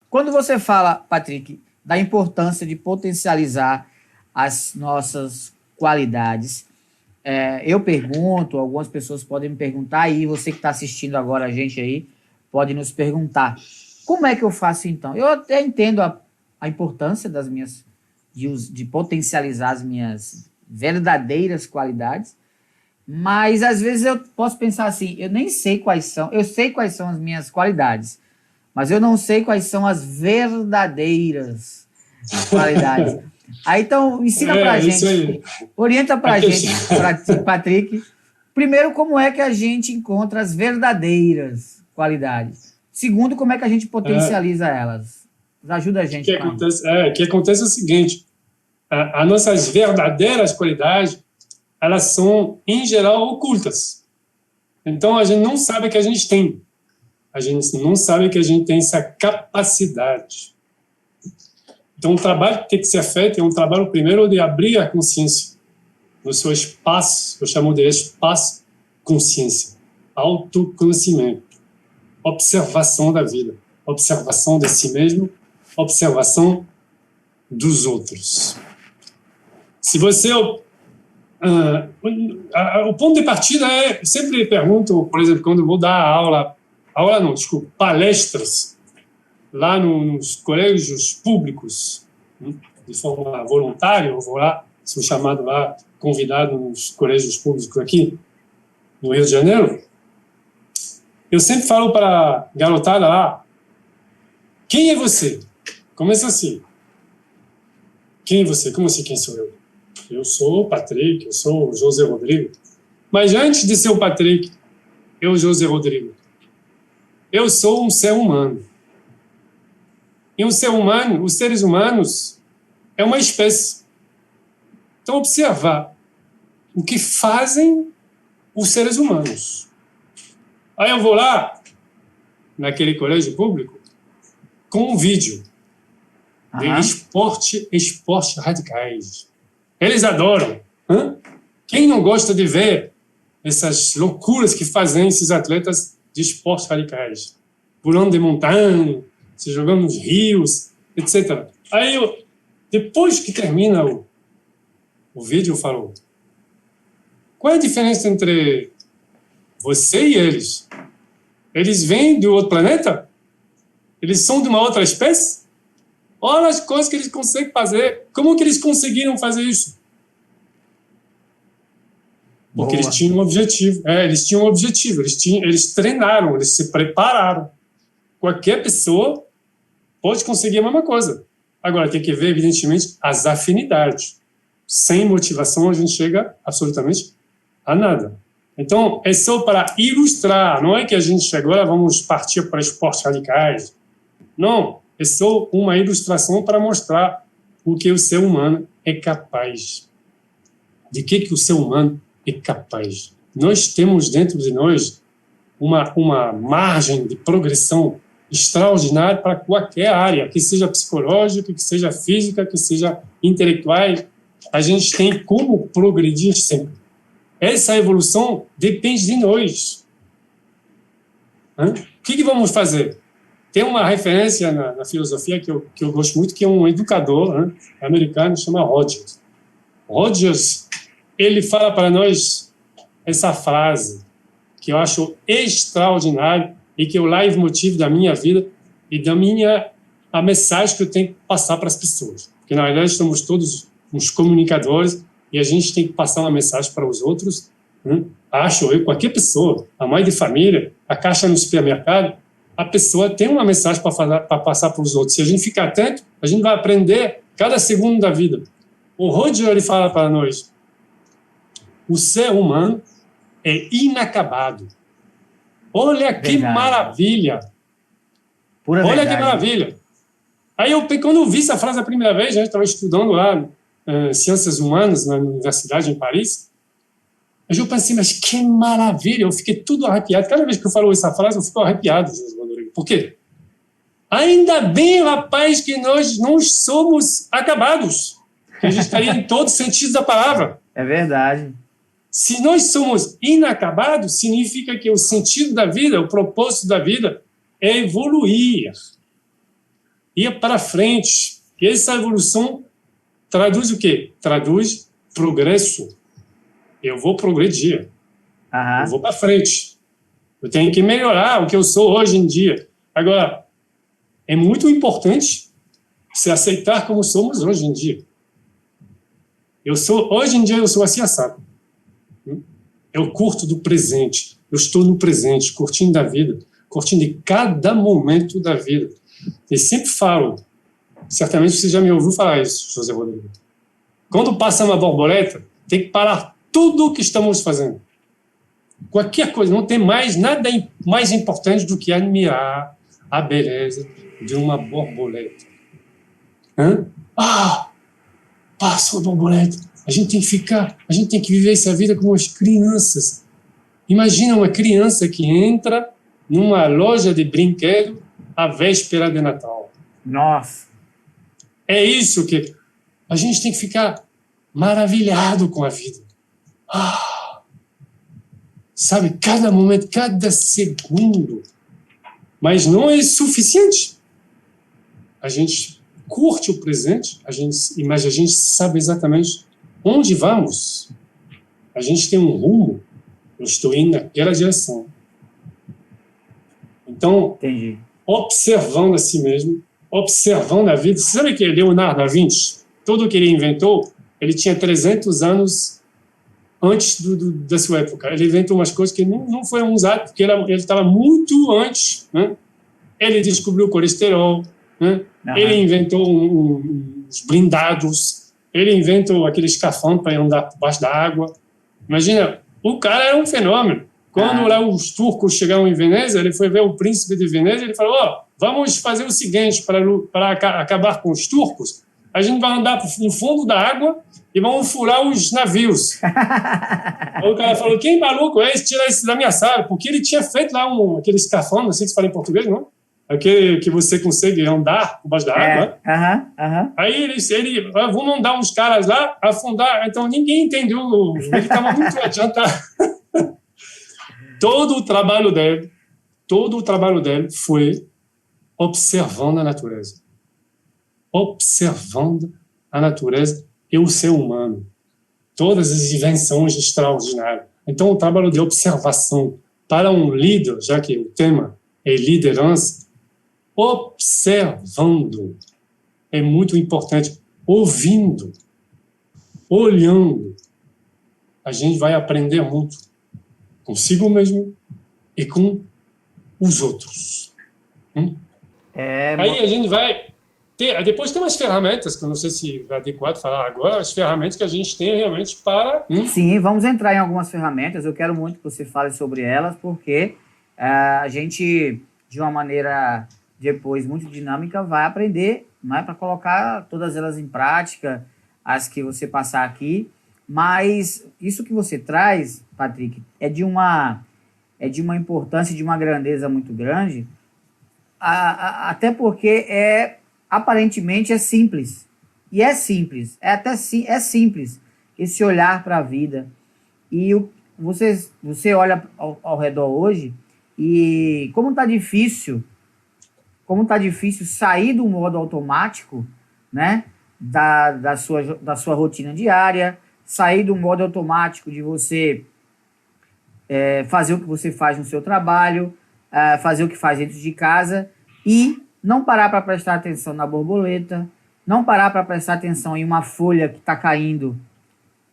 Quando você fala, Patrick, da importância de potencializar as nossas qualidades, eu pergunto, algumas pessoas podem me perguntar, e você que está assistindo agora a gente aí, pode nos perguntar, como é que eu faço então? Eu até entendo a importância das minhas, de potencializar as minhas verdadeiras qualidades, mas às vezes eu posso pensar assim, eu nem sei quais são, eu sei quais são as minhas qualidades, mas eu não sei quais são as verdadeiras qualidades. Aí então, ensina pra gente, orienta pra gente, Patrick, primeiro, como é que a gente encontra as verdadeiras qualidades? Segundo, como é que a gente potencializa elas? Ajuda a gente. O que acontece é o seguinte, as nossas verdadeiras qualidades, elas são, em geral, ocultas. Então, a gente não sabe que a gente tem. A gente não sabe que a gente tem essa capacidade. Então, o trabalho que tem que ser feito é um trabalho, primeiro, de abrir a consciência no seu espaço, eu chamo de espaço-consciência, autoconhecimento, observação da vida, observação de si mesmo, observação dos outros. Se você... o ponto de partida é... Sempre pergunto, por exemplo, quando eu vou dar palestras lá nos colégios públicos, de forma voluntária, eu vou lá, sou chamado lá, convidado nos colégios públicos aqui, no Rio de Janeiro, eu sempre falo para a garotada lá, quem é você? Começa assim. Quem é você? Como assim, quem sou eu? Eu sou o Patrick, eu sou o José Rodrigo. Mas antes de ser o Patrick, eu, José Rodrigo, eu sou um ser humano. E um ser humano, os seres humanos, é uma espécie. Então, observar o que fazem os seres humanos. Aí eu vou lá, naquele colégio público, com um vídeo de esportes radicais. Eles adoram. Quem não gosta de ver essas loucuras que fazem esses atletas de esportes radicais? Pulando de montanha, se jogando nos rios, etc. Aí, depois que termina o vídeo, eu falo, qual é a diferença entre você e eles? Eles vêm de outro planeta? Eles são de uma outra espécie? Olha as coisas que eles conseguem fazer. Como que eles conseguiram fazer isso? Porque eles tinham um objetivo. Eles treinaram, eles se prepararam. Qualquer pessoa pode conseguir a mesma coisa. Agora, tem que ver, evidentemente, as afinidades. Sem motivação, a gente chega absolutamente a nada. Então, é só para ilustrar. Não é que a gente agora vamos partir para esportes radicais. Não, é só uma ilustração para mostrar o que o ser humano é capaz. De que o ser humano é capaz. Nós temos dentro de nós uma margem de progressão extraordinária para qualquer área, que seja psicológica, que seja física, que seja intelectual. A gente tem como progredir sempre. Essa evolução depende de nós. O que vamos fazer? Tem uma referência na filosofia que eu gosto muito, que é um educador americano, chama Rogers. Rogers, ele fala para nós essa frase que eu acho extraordinária e que é o leitmotiv da minha vida e a mensagem que eu tenho que passar para as pessoas. Porque, na verdade, estamos todos uns comunicadores e a gente tem que passar uma mensagem para os outros. Acho eu, qualquer pessoa, a mãe de família, a caixa no supermercado, a pessoa tem uma mensagem para passar para os outros. Se a gente ficar atento, a gente vai aprender cada segundo da vida. O Roger, ele fala para nós, o ser humano é inacabado. Olha que maravilha! Olha que maravilha! Aí, quando eu vi essa frase a primeira vez, a gente estava estudando lá Ciências Humanas na Universidade em Paris, eu pensei, mas que maravilha! Eu fiquei tudo arrepiado. Cada vez que eu falo essa frase, eu fico arrepiado. Por quê? Ainda bem, rapaz, que nós não somos acabados. Que a gente estaria em todos os sentidos da palavra. É verdade. Se nós somos inacabados, significa que o sentido da vida, o propósito da vida é evoluir. ir para frente. E essa evolução traduz o quê? Traduz progresso. Eu vou progredir. Eu vou para frente. Eu tenho que melhorar o que eu sou hoje em dia. Agora, é muito importante se aceitar como somos hoje em dia. Hoje em dia eu sou assim assado. Eu curto do presente. Eu estou no presente, curtindo da vida, curtindo de cada momento da vida. E sempre falo, certamente você já me ouviu falar isso, José Rodrigo. Quando passa uma borboleta, tem que parar tudo o que estamos fazendo. Qualquer coisa, não tem mais nada mais importante do que admirar a beleza de uma borboleta. Passa uma borboleta. A gente tem que viver essa vida como as crianças. Imagina uma criança que entra numa loja de brinquedo à véspera de Natal. Nossa! É isso que a gente tem que ficar maravilhado com a vida. Sabe, cada momento, cada segundo. Mas não é suficiente. A gente curte o presente, mas a gente sabe exatamente onde vamos. A gente tem um rumo. Eu estou indo naquela direção. Então, entendi. Observando a si mesmo, observando a vida. Você sabe que Leonardo da Vinci, tudo que ele inventou, ele tinha 300 anos antes da sua época. Ele inventou umas coisas que não foram usadas, porque ele estava muito antes. Né? Ele descobriu o colesterol, né? Ele inventou uns blindados, ele inventou aquele escafandro para andar por baixo da água. Imagina, o cara era um fenômeno. Quando lá os turcos chegaram em Veneza, ele foi ver o príncipe de Veneza e ele falou, vamos fazer o seguinte, para acabar com os turcos, a gente vai andar no fundo da água e vamos furar os navios. Aí o cara falou, quem maluco é esse? Tira isso da minha sala, porque ele tinha feito lá aquele escafandro, não sei se fala em português, não? Aquele que você consegue andar por baixo da água. Aí ele vamos mandar uns caras lá afundar. Então ninguém entendeu, ele estava muito adiantado. Todo o trabalho dele foi observando a natureza. Observando a natureza e o ser humano. Todas as invenções extraordinárias. Então, o trabalho de observação para um líder, já que o tema é liderança, observando é muito importante. Ouvindo, olhando, a gente vai aprender muito consigo mesmo e com os outros. Aí a gente vai ter... Depois tem umas ferramentas, que eu não sei se é adequado falar agora, as ferramentas que a gente tem realmente para... Sim, vamos entrar em algumas ferramentas. Eu quero muito que você fale sobre elas, porque a gente, de uma maneira depois muito dinâmica, vai aprender, né, para colocar todas elas em prática, as que você passar aqui. Mas isso que você traz, Patrick, é de uma importância, de uma grandeza muito grande, até porque aparentemente é simples. E é simples, é simples esse olhar para a vida. E você olha ao redor hoje e como está difícil sair do modo automático, né, da sua rotina diária, sair do modo automático de você fazer o que você faz no seu trabalho, fazer o que faz dentro de casa e não parar para prestar atenção na borboleta, não parar para prestar atenção em uma folha que está caindo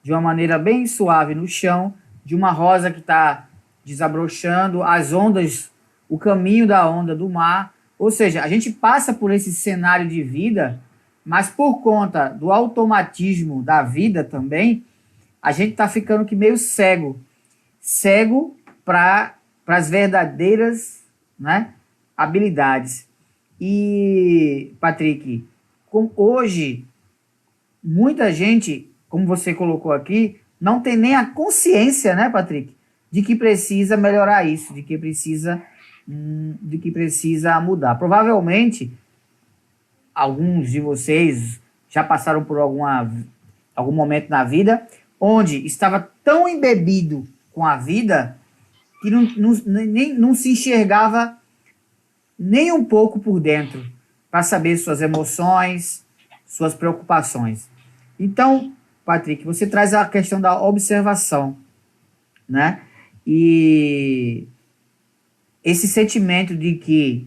de uma maneira bem suave no chão, de uma rosa que está desabrochando, as ondas, o caminho da onda do mar. Ou seja, a gente passa por esse cenário de vida, mas por conta do automatismo da vida também, a gente está ficando que meio cego para as verdadeiras, né, habilidades. E, Patrick, hoje, muita gente, como você colocou aqui, não tem nem a consciência, né, Patrick, de que precisa melhorar isso, de que precisa mudar. Provavelmente, alguns de vocês já passaram por algum momento na vida onde estava tão embebido com a vida que não se enxergava nem um pouco por dentro. para saber suas emoções, suas preocupações. Então, Patrick, você traz a questão da observação, né? E esse sentimento de que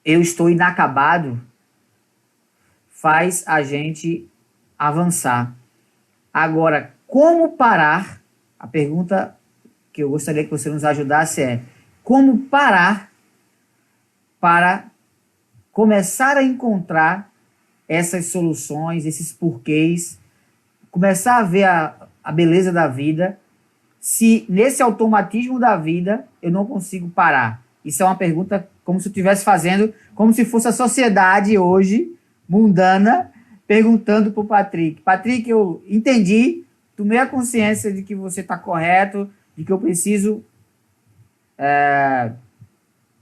eu estou inacabado faz a gente avançar. Agora, como parar? A pergunta que eu gostaria que você nos ajudasse é: como parar para começar a encontrar essas soluções, esses porquês, começar a ver a beleza da vida, se nesse automatismo da vida eu não consigo parar? Isso é uma pergunta como se eu estivesse fazendo, como se fosse a sociedade hoje, mundana, perguntando para o Patrick. Patrick, eu entendi, tomei a consciência de que você está correto, de que eu preciso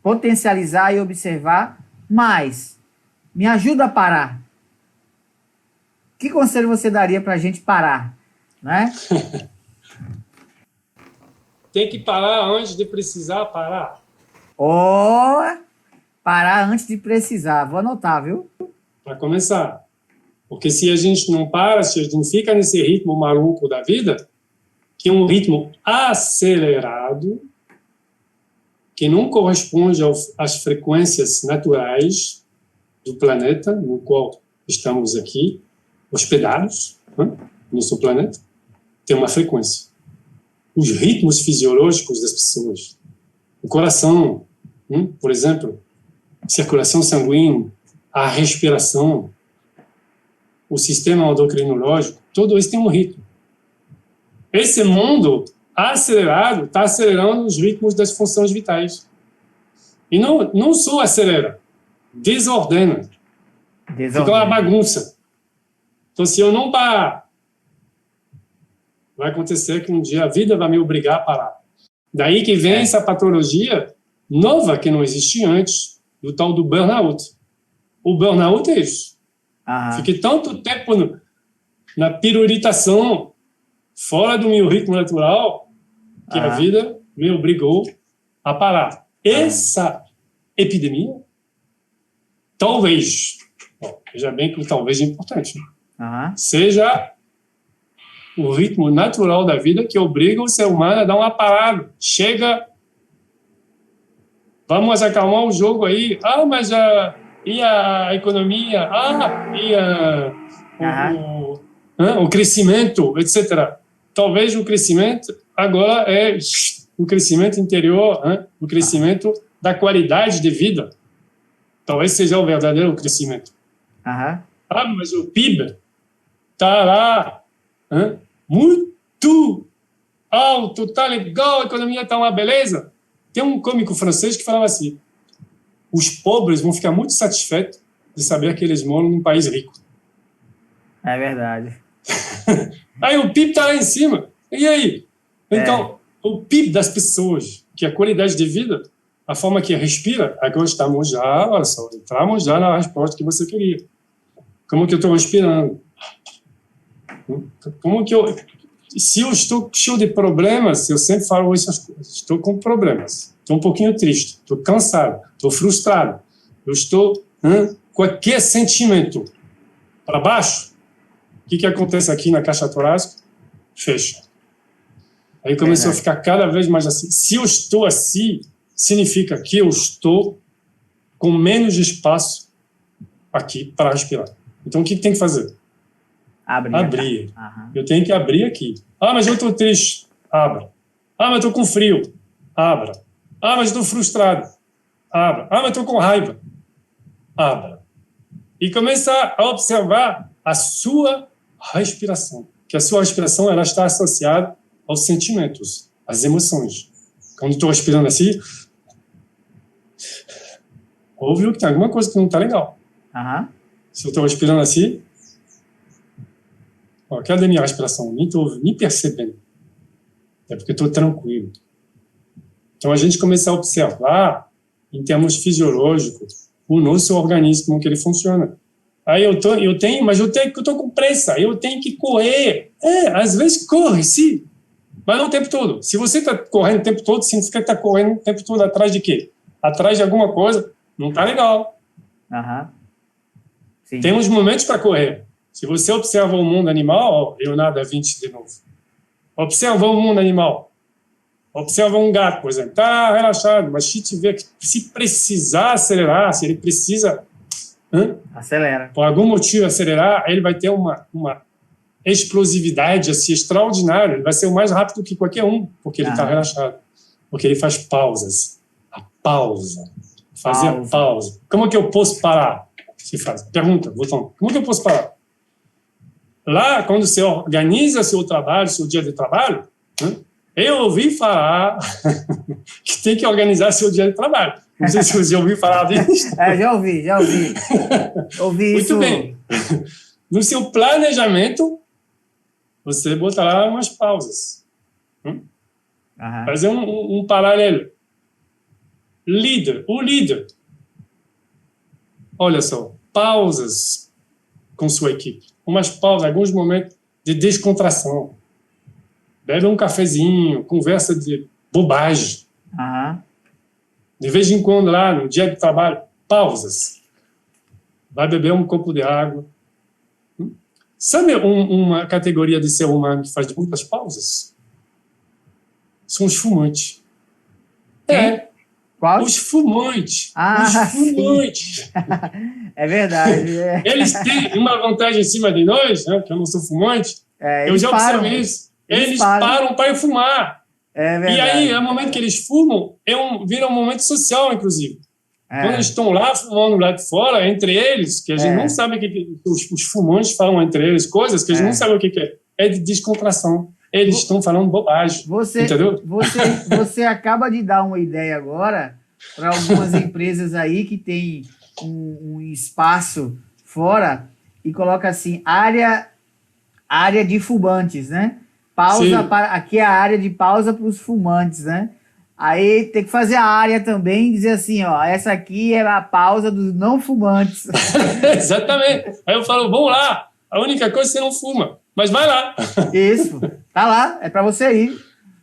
potencializar e observar, mas me ajuda a parar. Que conselho você daria para a gente parar? Né? Tem que parar antes de precisar parar. Parar antes de precisar. Vou anotar, viu? Para começar. Porque se a gente não para, se a gente fica nesse ritmo maluco da vida, que é um ritmo acelerado, que não corresponde às frequências naturais do planeta no qual estamos aqui, hospedados, né? Nosso planeta, tem uma frequência. Os ritmos fisiológicos das pessoas, o coração, por exemplo, circulação sanguínea, a respiração, o sistema endocrinológico, tudo isso tem um ritmo. Esse mundo acelerado está acelerando os ritmos das funções vitais. E não só acelera, desordena. Fica uma bagunça. Então, se eu não parar, vai acontecer que um dia a vida vai me obrigar a parar. Daí que vem essa patologia nova que não existia antes, do tal do burnout. O burnout é isso. Fiquei tanto tempo na pirulitação, fora do meu ritmo natural, que a vida me obrigou a parar. Essa epidemia, talvez, veja bem que o talvez é importante, seja o ritmo natural da vida que obriga o ser humano a dar uma parada. Chega, vamos acalmar o jogo aí. Mas e a economia? E o crescimento, etc. Talvez o crescimento agora é o crescimento interior, o crescimento da qualidade de vida. Talvez seja o verdadeiro crescimento. Mas o PIB está lá muito alto, está legal, a economia está uma beleza. Tem um cômico francês que falava assim: os pobres vão ficar muito satisfeitos de saber que eles moram num país rico. É verdade. Aí o PIB está lá em cima. E aí? Então, o PIB das pessoas, que é a qualidade de vida, a forma que respira, agora estamos já, olha só, entramos já na resposta que você queria. Como que eu estou respirando? Como que eu... Se eu estou cheio de problemas, eu sempre falo essas coisas, estou com problemas, estou um pouquinho triste, estou cansado, estou frustrado, eu estou qualquer sentimento para baixo, o que acontece aqui na caixa torácica? Fecha. Aí começou a ficar cada vez mais assim. Se eu estou assim, significa que eu estou com menos espaço aqui para respirar. Então, o que tem que fazer? Abrir. Eu tenho que abrir aqui. Mas eu estou triste. Abra. Mas estou com frio. Abra. Mas estou frustrado. Abra. Mas estou com raiva. Abra. E começar a observar a sua respiração. Que a sua respiração ela está associada aos sentimentos, às emoções. Quando estou respirando assim, óbvio que tem alguma coisa que não está legal. Se eu estou respirando assim, cadê minha respiração? Nem estou nem percebendo. É porque estou tranquilo. Então, a gente começa a observar, em termos fisiológicos, o nosso organismo, como que ele funciona. Aí eu estou com pressa, eu tenho que correr. Às vezes corre, sim, mas não o tempo todo. Se você está correndo o tempo todo, significa que está correndo o tempo todo atrás de quê? Atrás de alguma coisa, não está legal. Aham. Sim. Tem uns momentos para correr. Se você observa o mundo animal, ó, Leonardo da Vinci de novo. Observa o mundo animal. Observa um gato, por exemplo. Está relaxado, mas se tiver que, se precisar acelerar, se ele precisa, acelera. Por algum motivo acelerar, ele vai ter uma explosividade assim, extraordinária. Ele vai ser o mais rápido que qualquer um, porque ele está relaxado. Porque ele faz pausas. A pausa. Fazer a pausa. Como é que eu posso parar? Você faz. Pergunta, Botão. Como é que eu posso parar? Lá, quando você organiza seu trabalho, seu dia de trabalho, eu ouvi falar que tem que organizar seu dia de trabalho. Não sei se você ouviu falar disso. Já ouvi. Ouvi Muito isso. bem. No seu planejamento, você bota lá umas pausas. Fazer um paralelo. O líder. Olha só, pausas com sua equipe. Umas pausas, alguns momentos de descontração. Bebe um cafezinho, conversa de bobagem. De vez em quando, lá no dia de trabalho, pausas. Vai beber um copo de água. Sabe uma categoria de ser humano que faz muitas pausas? São os fumantes. Qual? Os fumantes. Os fumantes. É verdade. Eles têm uma vantagem em cima de nós, né, que eu não sou fumante. Eu já observei isso. Eles param para ir fumar. É verdade. E aí, no momento que eles fumam, vira um momento social, inclusive. Quando eles estão lá fumando lá de fora, entre eles, que a gente não sabe o que os fumantes falam entre eles, coisas que a gente não sabe o que é. É de descontração. Eles estão falando bobagem. Entendeu? Você acaba de dar uma ideia agora para algumas empresas aí que tem um espaço fora e coloca assim, área de fumantes, né? Aqui é a área de pausa para os fumantes, né? Aí tem que fazer a área também e dizer assim, ó, essa aqui é a pausa dos não fumantes. Exatamente. Aí eu falo, vamos lá, a única coisa é que você não fuma, mas vai lá. Isso, tá lá, é para você ir.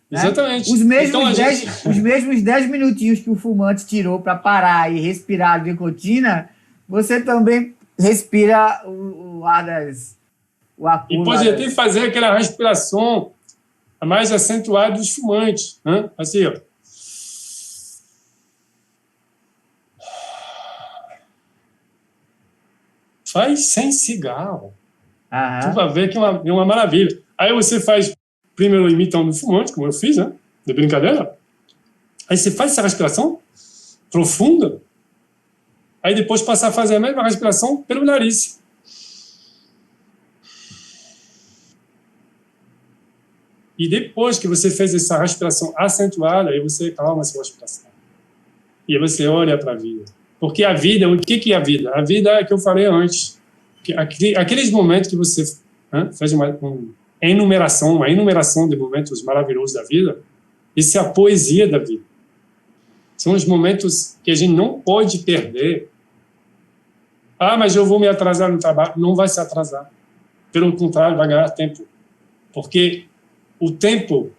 Né? Exatamente. Os mesmos 10 minutinhos que o fumante tirou para parar e respirar de nicotina, você também respira o ar o ar puro. E pode até fazer aquela respiração mais acentuada dos fumantes. Né? Assim, ó. Faz sem cigarro. Tu vai ver que é uma maravilha. Aí você faz, primeiro imitando o fumante, como eu fiz, né? De brincadeira. Aí você faz essa respiração profunda. Aí depois passa a fazer a mesma respiração pelo nariz. E depois que você fez essa respiração acentuada, aí você calma a sua respiração. E aí você olha para a vida. Porque a vida, o que é a vida? A vida é o que eu falei antes. Aqueles momentos que você faz uma enumeração de momentos maravilhosos da vida, isso é a poesia da vida. São os momentos que a gente não pode perder. Mas eu vou me atrasar no trabalho. Não vai se atrasar. Pelo contrário, vai ganhar tempo. Porque o tempo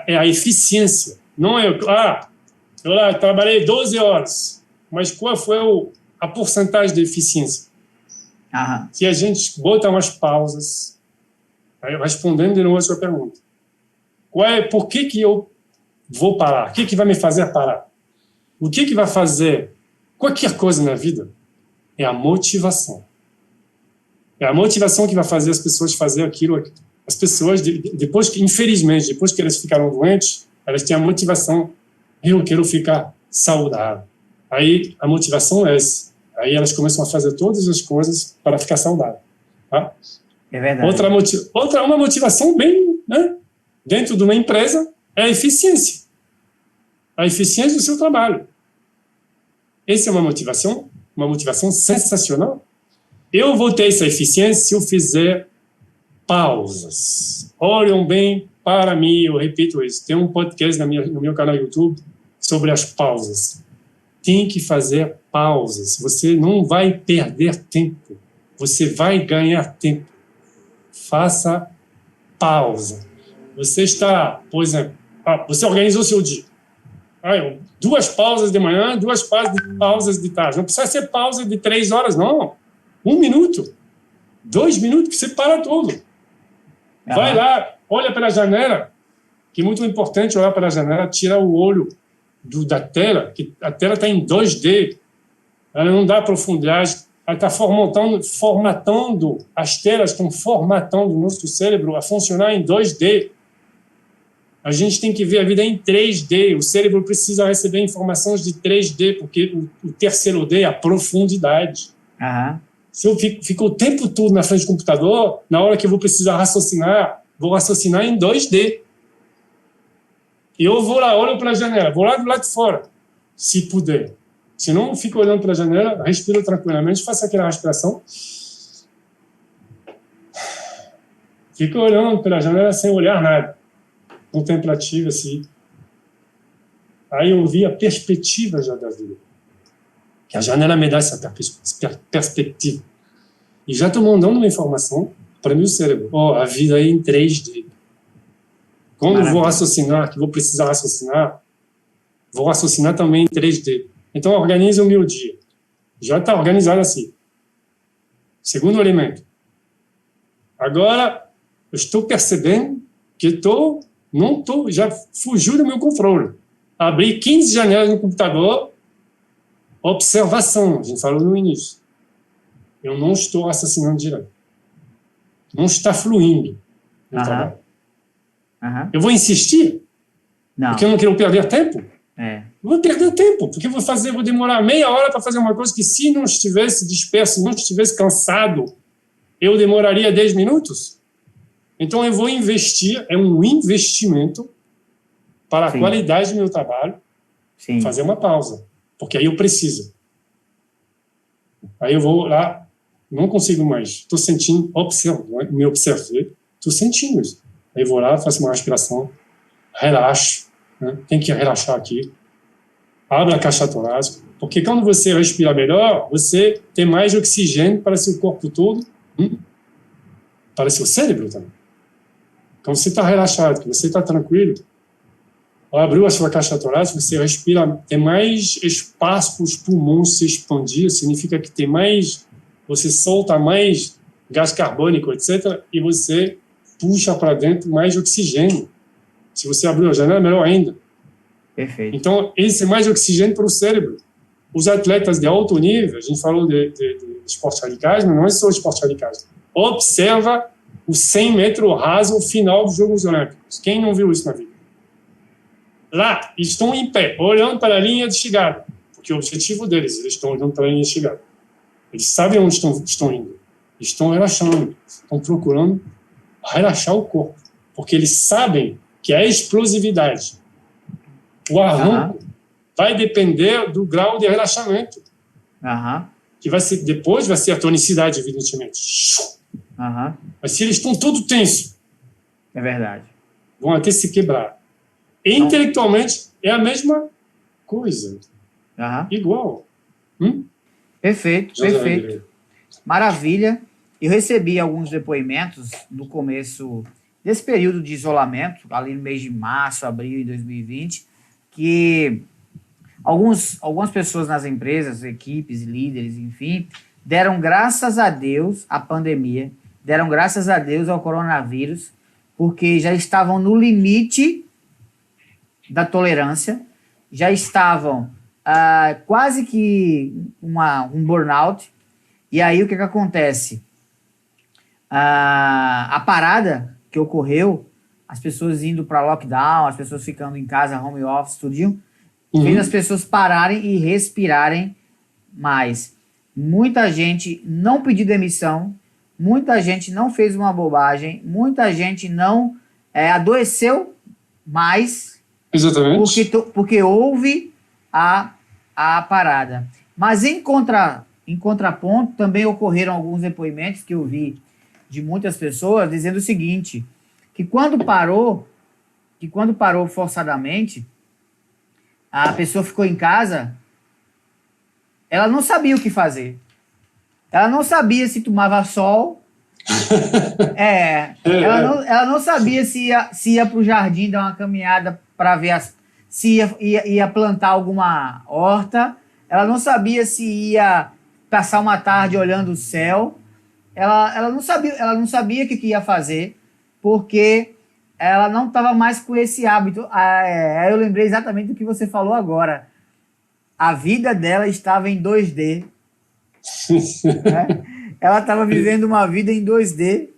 é a eficiência. Não é, eu trabalhei 12 horas, mas qual foi a porcentagem de eficiência? Se a gente bota umas pausas, respondendo de novo a sua pergunta, por que eu vou parar? O que vai me fazer parar? O que vai fazer qualquer coisa na vida? É a motivação. É a motivação que vai fazer as pessoas fazer aquilo. As pessoas, infelizmente, depois que elas ficaram doentes, elas têm a motivação, eu quero ficar saudável. Aí a motivação é essa. Aí elas começam a fazer todas as coisas para ficar saudável. Tá? É verdade. Uma motivação bem, né, dentro de uma empresa é a eficiência. A eficiência do seu trabalho. Essa é uma motivação sensacional. Eu vou ter essa eficiência se eu fizer pausas. Olhem bem para mim, eu repito isso. Tem um podcast no meu canal YouTube sobre as pausas. Tem que fazer pausas. Você não vai perder tempo. Você vai ganhar tempo. Faça pausa. Você está, por exemplo, você organizou seu dia. 2 pausas de manhã, 2 pausas de tarde. Não precisa ser pausa de 3 horas, não. 1 minuto, 2 minutos, que você para tudo. Vai lá, olha pela janela, que é muito importante olhar pela janela, tirar o olho da tela, que a tela está em 2D, ela não dá profundidade, ela está formatando, as telas estão formatando o nosso cérebro a funcionar em 2D. A gente tem que ver a vida em 3D, o cérebro precisa receber informações de 3D, porque o terceiro D é a profundidade. Se eu fico o tempo todo na frente do computador, na hora que eu vou precisar raciocinar, vou raciocinar em 2D. E eu vou lá, olho para a janela, vou lá do lado de fora, se puder. Se não, fico olhando para a janela, respiro tranquilamente, faço aquela respiração. Fico olhando pela janela sem olhar nada. Contemplativo, assim. Aí eu vi a perspectiva já da vida. Que a janela me dá essa perspectiva. E já estou mandando uma informação para o meu cérebro. A vida é em 3D. Quando eu vou raciocinar, que vou precisar raciocinar, vou raciocinar também em 3D. Então, organiza o meu dia. Já está organizado assim. Segundo elemento. Agora, eu estou percebendo que já fugiu do meu controle. Abri 15 janelas no computador, observação, a gente falou no início. Eu não estou raciocinando direto. Não está fluindo no trabalho. Eu vou insistir? Não. Porque eu não quero perder tempo? Vou perder tempo, porque vou demorar meia hora para fazer uma coisa que, se não estivesse disperso, não estivesse cansado, eu demoraria 10 minutos. Então, eu vou investir, é um investimento para a qualidade do meu trabalho, fazer uma pausa, porque aí eu preciso. Aí eu vou lá, não consigo mais, estou sentindo, me observei, estou sentindo isso. Aí eu vou lá, faço uma respiração, relaxo, né? Tem que relaxar aqui, abre a caixa torácica, porque quando você respira melhor, você tem mais oxigênio para seu corpo todo, para seu cérebro também. Quando você está relaxado, que você está tranquilo, abriu a sua caixa torácica, você respira, tem mais espaço para os pulmões se expandir, significa que tem mais, você solta mais gás carbônico, etc., e você puxa para dentro mais oxigênio. Se você abrir a janela, melhor ainda. Perfeito. Então, esse é mais oxigênio para o cérebro. Os atletas de alto nível, a gente falou de esportes radicais, mas não é só esportes radicais. Observa o 100 metros raso final dos Jogos Olímpicos. Quem não viu isso na vida? Lá, estão em pé, olhando para a linha de chegada, porque o objetivo deles, eles estão olhando para a linha de chegada. Eles sabem onde estão indo. Estão relaxando, estão procurando relaxar o corpo, porque eles sabem que a explosividade, o arranco, vai depender do grau de relaxamento. Que depois vai ser a tonicidade, evidentemente. Mas se eles estão todos tensos, é verdade, vão até se quebrar. Intelectualmente é a mesma coisa. Igual. Perfeito. Maravilha. Eu recebi alguns depoimentos no começo desse período de isolamento, ali no mês de março, abril de 2020, que algumas pessoas nas empresas, equipes, líderes, enfim, deram graças a Deus à pandemia, deram graças a Deus ao coronavírus, porque já estavam no limite da tolerância, já estavam quase que um burnout. E aí o que acontece? A parada que ocorreu, as pessoas indo para lockdown, as pessoas ficando em casa, home office, tudinho, fez as pessoas pararem e respirarem mais. Muita gente não pediu demissão, muita gente não fez uma bobagem, muita gente não adoeceu mais. Exatamente. Porque houve a parada. Mas em contraponto, também ocorreram alguns depoimentos que eu vi de muitas pessoas dizendo o seguinte, que quando parou forçadamente, a pessoa ficou em casa, ela não sabia o que fazer. Ela não sabia se tomava sol, ela não sabia se ia para o jardim dar uma caminhada para ver se ia plantar alguma horta, ela não sabia se ia passar uma tarde olhando o céu, ela não sabia o que ia fazer, porque ela não estava mais com esse hábito. Eu lembrei exatamente do que você falou agora. A vida dela estava em 2D. Né? Ela estava vivendo uma vida em 2D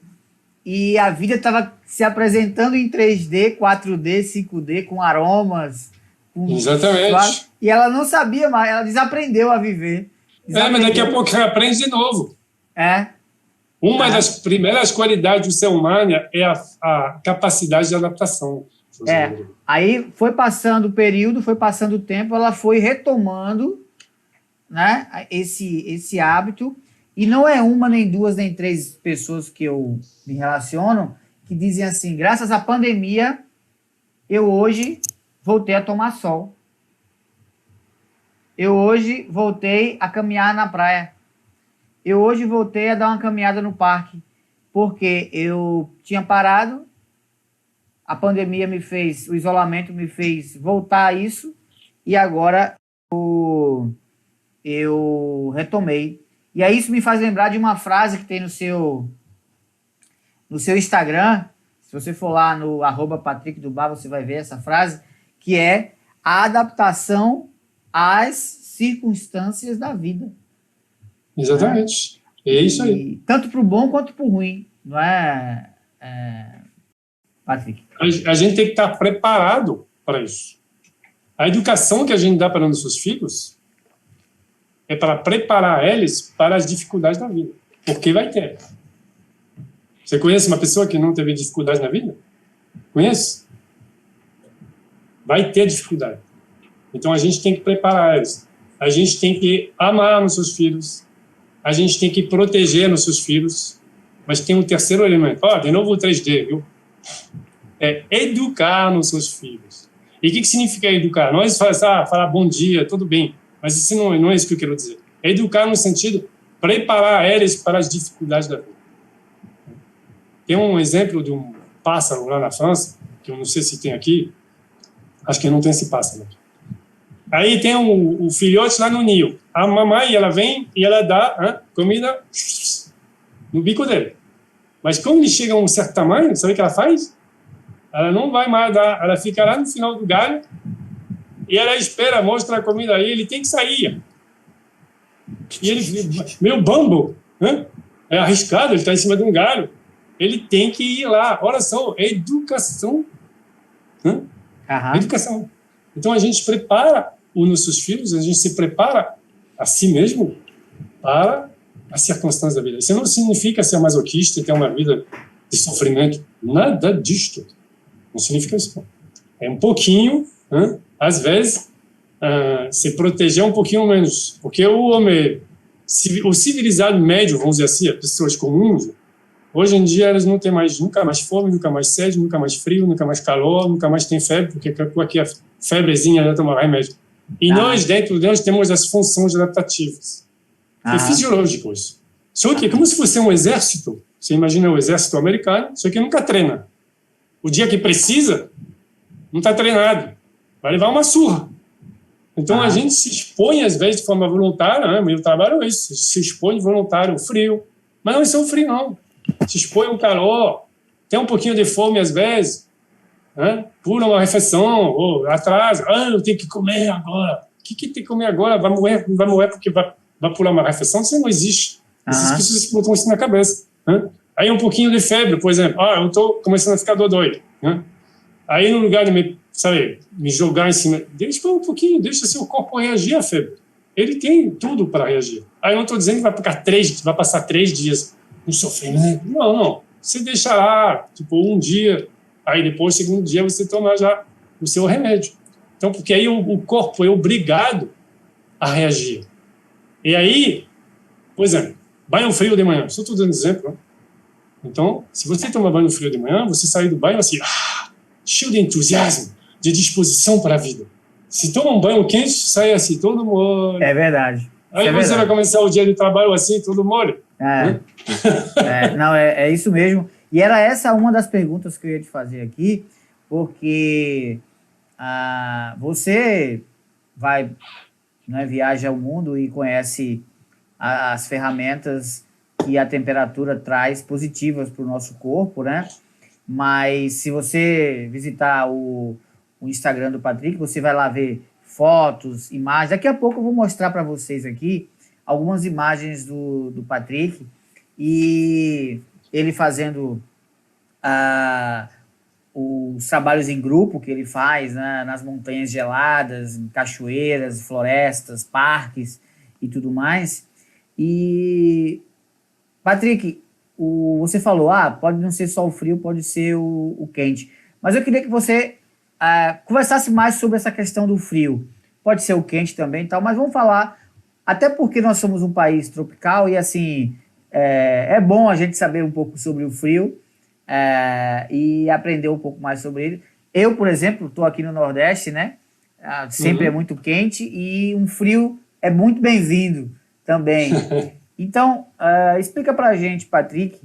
e a vida estava se apresentando em 3D, 4D, 5D, com aromas. Exatamente. E ela não sabia mais, ela desaprendeu a viver. Mas daqui a pouco ela aprende de novo. Uma das primeiras qualidades do ser humano é a capacidade de adaptação. Aí foi passando o período, foi passando o tempo, ela foi retomando, né, esse hábito. E não é uma, nem duas, nem três pessoas que eu me relaciono que dizem assim, graças à pandemia, eu hoje voltei a tomar sol. Eu hoje voltei a caminhar na praia. Eu hoje voltei a dar uma caminhada no parque. Porque eu tinha parado, a pandemia o isolamento me fez voltar a isso, e agora eu retomei. E aí isso me faz lembrar de uma frase que tem no seu Instagram. Se você for lá no @PatrickDuBar, você vai ver essa frase, que é a adaptação às circunstâncias da vida. Exatamente. É isso aí. Tanto para o bom quanto para o ruim, não é, Patrick? A gente tem que estar preparado para isso. A educação que a gente dá para nossos filhos é para preparar eles para as dificuldades da vida. Porque vai ter. Você conhece uma pessoa que não teve dificuldade na vida? Conhece? Vai ter dificuldade. Então a gente tem que preparar eles. A gente tem que amar nossos filhos. A gente tem que proteger nossos filhos. Mas tem um terceiro elemento. De novo o 3D, viu? É educar nossos filhos. E o que significa educar? Nós falar bom dia, tudo bem. Mas isso não é isso que eu quero dizer. É educar no sentido preparar eles para as dificuldades da vida. Tem um exemplo de um pássaro lá na França, que eu não sei se tem aqui. Acho que não tem esse pássaro. Aí tem o filhote lá no ninho. A mamãe, ela vem e ela dá comida no bico dele. Mas como ele chega a um certo tamanho, sabe o que ela faz? Ela não vai mais dar, ela fica lá no final do galho e ela espera, mostra a comida aí, ele tem que sair. E ele, meu bambo, é arriscado, ele está em cima de um galho, ele tem que ir lá. Olha só, é educação. Educação. Então a gente prepara os nossos filhos, a gente se prepara a si mesmo para as circunstâncias da vida. Isso não significa ser masoquista e ter uma vida de sofrimento. Nada disto. Não significa isso. É um pouquinho, às vezes, se proteger um pouquinho menos. Porque o homem, o civilizado médio, vamos dizer assim, as pessoas comuns, hoje em dia elas não têm mais, nunca mais fome, nunca mais sede, nunca mais frio, nunca mais calor, nunca mais tem febre, porque aqui a febrezinha já toma remédio. E nós, dentro de nós, temos as funções adaptativas. É fisiológico isso. Só que é como se fosse um exército. Você imagina o exército americano, só que nunca treina. O dia que precisa, não está treinado. Vai levar uma surra. Então, a gente se expõe, às vezes, de forma voluntária. Meu trabalho é isso. Se expõe voluntário, o frio. Mas não é só o frio, não. Se expõe o calor. Tem um pouquinho de fome, às vezes. Pula uma refeição, ou atrasa. Eu tenho que comer agora. O que tem que comer agora? Vai morrer porque vai pular uma refeição? Isso não existe. Essas pessoas botam isso na cabeça. Aí um pouquinho de febre, por exemplo. Eu estou começando a ficar doido. Aí no lugar de me jogar em cima, deixa um pouquinho, deixa seu corpo reagir à febre. Ele tem tudo para reagir. Aí eu não estou dizendo que vai passar 3 dias no sofrimento. Não. Você deixa lá, tipo, um dia, aí depois, segundo dia, você toma já o seu remédio. Então, porque aí o corpo é obrigado a reagir. E aí, por exemplo, banho frio de manhã. Só estou dando exemplo. Então, se você toma banho frio de manhã, você sai do banho assim, cheio de entusiasmo, de disposição para a vida. Se toma um banho quente, sai assim, todo mole. É verdade. Aí você vai começar o dia de trabalho assim, todo mole. Não, é isso mesmo. E era essa uma das perguntas que eu ia te fazer aqui, porque você vai, né, viaja ao mundo e conhece as ferramentas que a temperatura traz positivas para o nosso corpo, né? Mas se você visitar o Instagram do Patrick, você vai lá ver fotos, imagens. Daqui a pouco eu vou mostrar para vocês aqui algumas imagens do Patrick e ele fazendo os trabalhos em grupo que ele faz, né, nas montanhas geladas, em cachoeiras, florestas, parques e tudo mais. E, Patrick, você falou, pode não ser só o frio, pode ser o quente. Mas eu queria que você conversasse mais sobre essa questão do frio. Pode ser o quente também, tal, mas vamos falar, até porque nós somos um país tropical e, assim, é bom a gente saber um pouco sobre o frio e aprender um pouco mais sobre ele. Eu, por exemplo, estou aqui no Nordeste, né? Sempre é muito quente e um frio é muito bem-vindo também. Então, explica pra gente, Patrick,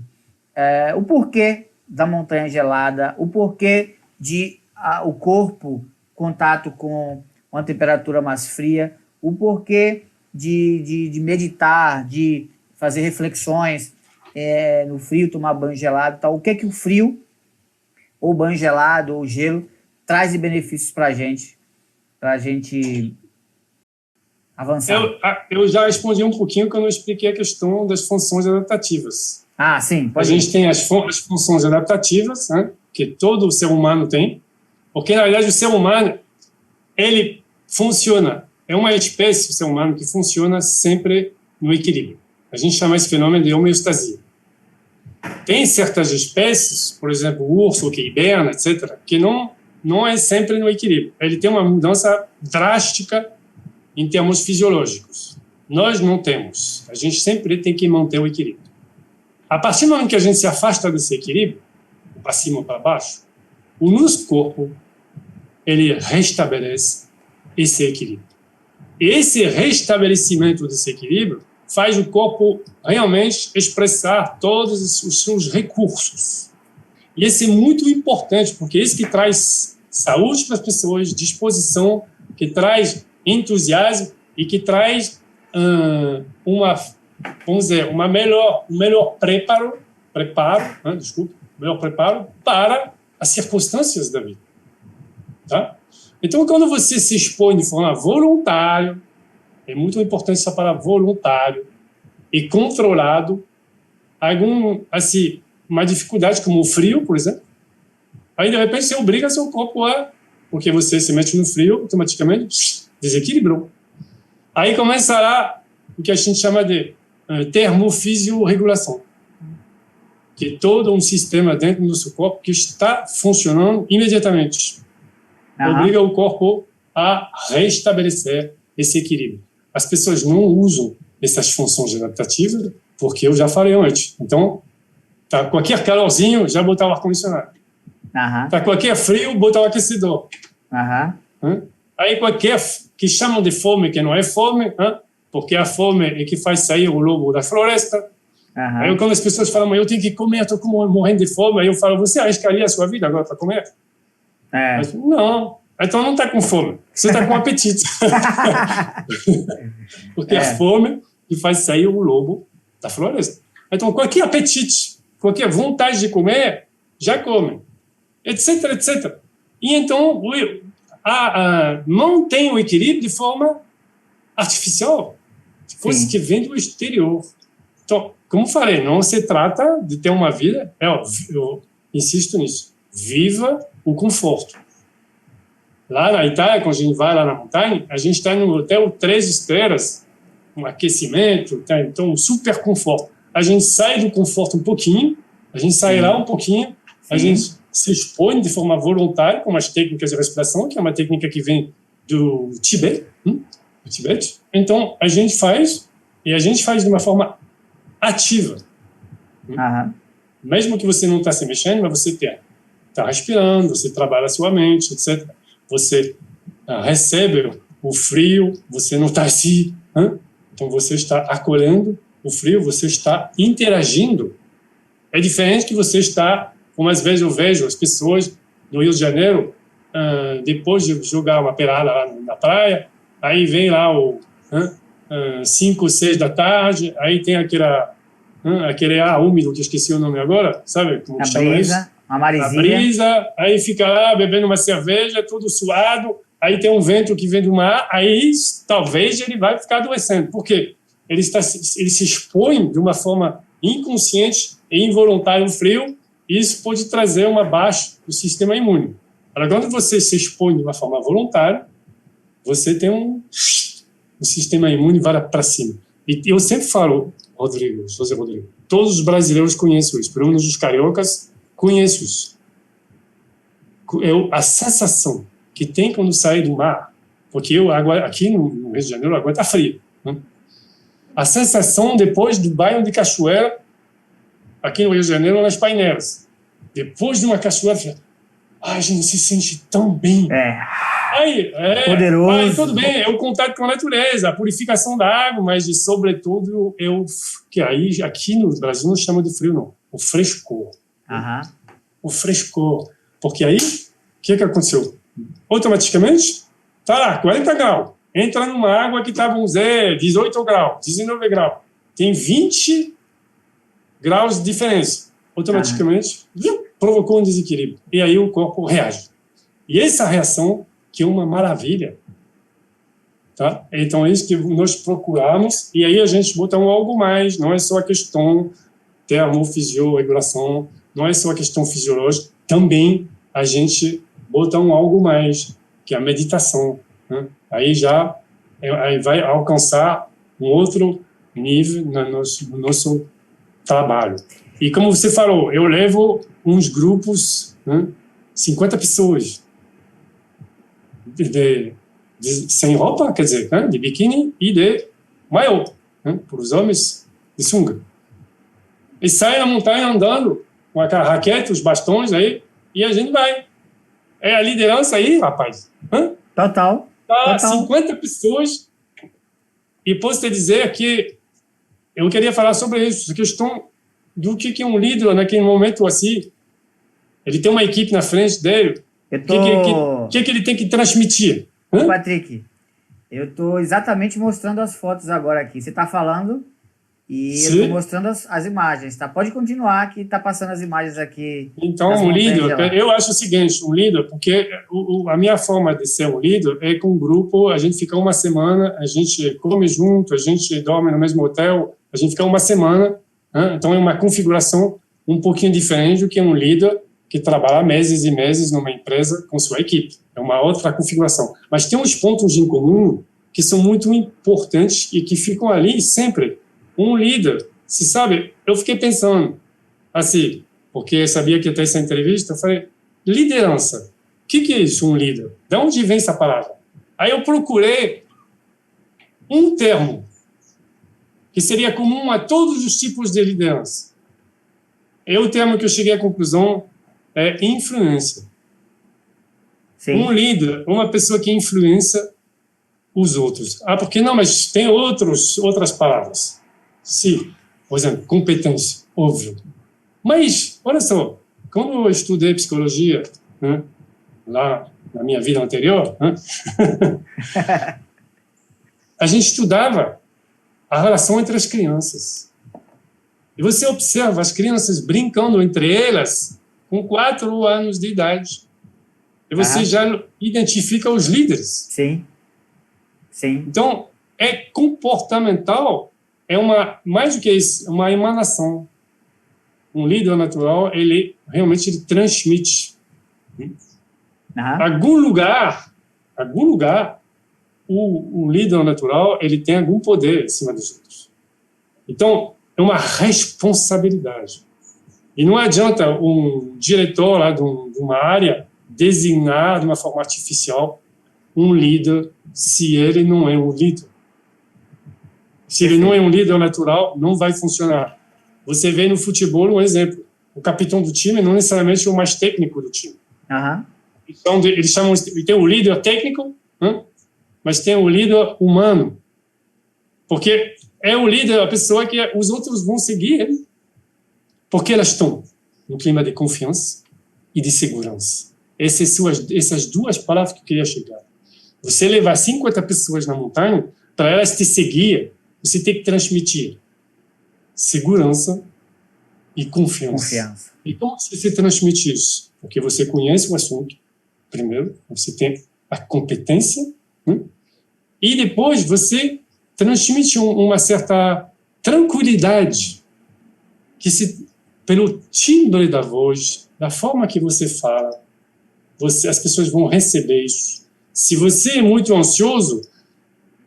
o porquê da montanha gelada, o porquê de o corpo contato com uma temperatura mais fria, o porquê de meditar, de fazer reflexões no frio, tomar banho gelado e tal. O que é que o frio, ou banho gelado, ou gelo, traz de benefícios pra gente avançar? Eu já respondi um pouquinho quando eu expliquei a questão das funções adaptativas. Sim, pode ir. A gente tem as funções adaptativas, né, que todo ser humano tem, porque, na verdade, o ser humano, ele funciona, é uma espécie, o ser humano, que funciona sempre no equilíbrio. A gente chama esse fenômeno de homeostasia. Tem certas espécies, por exemplo, o urso que hiberna, etc., que não é sempre no equilíbrio. Ele tem uma mudança drástica em termos fisiológicos. Nós não temos. A gente sempre tem que manter o equilíbrio. A partir do momento que a gente se afasta desse equilíbrio, para cima ou para baixo, o nosso corpo ele restabelece esse equilíbrio. Esse restabelecimento desse equilíbrio faz o corpo realmente expressar todos os seus recursos. E esse é muito importante, porque é isso que traz saúde para as pessoas, disposição, que traz entusiasmo e que traz um melhor preparo para as circunstâncias da vida. Tá? Então, quando você se expõe de forma voluntária, é muito importante essa palavra voluntário e controlado, uma dificuldade como o frio, por exemplo, aí de repente você obriga seu corpo porque você se mete no frio, automaticamente desequilibrou. Aí começará o que a gente chama de termofisiorregulação, que é todo um sistema dentro do seu corpo que está funcionando imediatamente. Obriga o corpo a restabelecer esse equilíbrio. As pessoas não usam essas funções adaptativas porque eu já falei antes. Então, tá qualquer calorzinho, já botar o ar-condicionado. Tá qualquer frio, botar o aquecedor. Aí qualquer que chamam de fome, que não é fome, porque a fome é que faz sair o lobo da floresta. Aí quando as pessoas falam, eu tenho que comer, eu estou morrendo de fome, aí eu falo, você arriscaria a sua vida agora para comer? Mas, não, então não está com fome, você está com apetite. Porque a fome que faz sair o lobo da floresta. Então qualquer apetite, qualquer vontade de comer, já come, etc, etc. E então mantém o equilíbrio de forma artificial, coisa que vem do exterior. Então, como falei, não se trata de ter uma vida, eu insisto nisso, viva o conforto. Lá na Itália, quando a gente vai lá na montanha, a gente está no hotel 3 estrelas, um aquecimento, então um super conforto. A gente sai do conforto um pouquinho, a gente sai lá um pouquinho, a gente se expõe de forma voluntária com as técnicas de respiração, que é uma técnica que vem do Tibete. Então, a gente faz, e a gente faz de uma forma ativa. Mesmo que você não está se mexendo, mas você está respirando, você trabalha a sua mente, etc. Você recebe o frio, você não está assim. Então, você está acolhendo o frio, você está interagindo. É diferente que você está, como às vezes eu vejo as pessoas no Rio de Janeiro, depois de jogar uma pelada lá na praia, aí vem lá 5 ou 6 da tarde, aí tem aquele ar úmido, que eu esqueci o nome agora, sabe? Como chama isso? Uma maresia. A brisa, aí fica lá bebendo uma cerveja, todo suado, aí tem um vento que vem do mar, aí talvez ele vai ficar adoecendo. Por quê? Ele se expõe de uma forma inconsciente e involuntária ao frio, e isso pode trazer uma baixa do sistema imune. Agora, quando você se expõe de uma forma voluntária, você tem um sistema imune vai para cima. E eu sempre falo, José Rodrigo, todos os brasileiros conhecem isso, pelo menos os cariocas conhecem isso. A sensação que tem quando sai do mar, porque aqui no Rio de Janeiro a água está fria, né? A sensação depois do banho de cachoeira, aqui no Rio de Janeiro, nas paineiras, depois de uma cachoeira, a gente se sente tão bem. Poderoso. Aí, tudo bem, é o contato com a natureza, a purificação da água, mas, sobretudo, que aí, aqui no Brasil, não chama de frio, não. O frescor. O frescor. Porque aí, o que aconteceu? Automaticamente, tá lá, 40 graus. Entra numa água que estava 18 graus, 19 graus. Tem 20 graus de diferença. Automaticamente, provocou um desequilíbrio. E aí o corpo reage. E essa reação, que é uma maravilha, tá? Então é isso que nós procuramos, e aí a gente bota algo mais, não é só a questão termofisiorregulação, não é só a questão fisiológica, também a gente bota algo mais, que é a meditação, né? Aí aí vai alcançar um outro nível no nosso trabalho. E como você falou, eu levo uns grupos, né, 50 pessoas, sem roupa, quer dizer, né, de biquíni e de maiô, né, para os homens de sunga. E sai na montanha andando com a raquete, os bastões aí, e a gente vai. É a liderança aí, rapaz. Total. 50 pessoas. E posso te dizer que eu queria falar sobre isso, a questão do que é um líder naquele momento assim. Ele tem uma equipe na frente dele. O que ele tem que transmitir? Patrick, eu estou exatamente mostrando as fotos agora aqui. Você está falando e eu estou mostrando as imagens, tá? Pode continuar que está passando as imagens aqui. Então, um líder, eu acho o seguinte, um líder, porque a minha forma de ser um líder é com um grupo, a gente fica uma semana, a gente come junto, a gente dorme no mesmo hotel, a gente fica uma semana, né? Então é uma configuração um pouquinho diferente do que um líder que trabalha meses e meses numa empresa com sua equipe. É uma outra configuração. Mas tem uns pontos em comum que são muito importantes e que ficam ali sempre. Um líder, se sabe, eu fiquei pensando assim, porque eu sabia que ia ter essa entrevista, eu falei, liderança, o que é isso, um líder? De onde vem essa palavra? Aí eu procurei um termo que seria comum a todos os tipos de liderança. É o termo que eu cheguei à conclusão é influência. Sim. Um líder, uma pessoa que influencia os outros. Porque não, mas tem outras palavras. Sim, por exemplo, competência, óbvio. Mas, olha só, quando eu estudei psicologia, né, lá na minha vida anterior, né, a gente estudava a relação entre as crianças. E você observa as crianças brincando entre elas com 4 anos de idade. E você já identifica os líderes. Sim. Sim. Então, é comportamental, mais do que isso, é uma emanação. Um líder natural, ele realmente transmite. Algum lugar, o líder natural, ele tem algum poder em cima dos outros. Então, é uma responsabilidade. E não adianta um diretor lá de uma área designar de uma forma artificial um líder se ele não é um líder. Se ele não é um líder natural, não vai funcionar. Você vê no futebol um exemplo. O capitão do time não necessariamente é o mais técnico do time. Então, eles chamam, tem o líder técnico, né? Mas tem o líder humano. Porque é o líder, a pessoa que os outros vão seguir ele. Porque elas estão no clima de confiança e de segurança. essas duas palavras que eu queria chegar. Você levar 50 pessoas na montanha, para elas te seguir, você tem que transmitir segurança e confiança. E como você transmite isso? Porque você conhece o assunto, primeiro, você tem a competência, né? E depois você transmite uma certa tranquilidade, pelo timbre da voz, da forma que você fala, as pessoas vão receber isso. Se você é muito ansioso,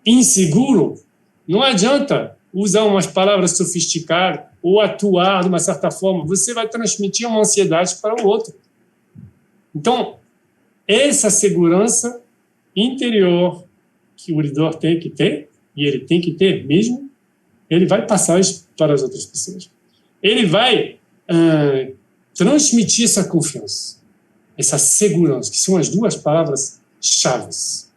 inseguro, não adianta usar umas palavras sofisticadas ou atuar de uma certa forma, você vai transmitir uma ansiedade para o outro. Então, essa segurança interior que o líder tem que ter, e ele tem que ter mesmo, ele vai passar isso para as outras pessoas. Ele vai transmitir essa confiança, essa segurança, que são as duas palavras chaves.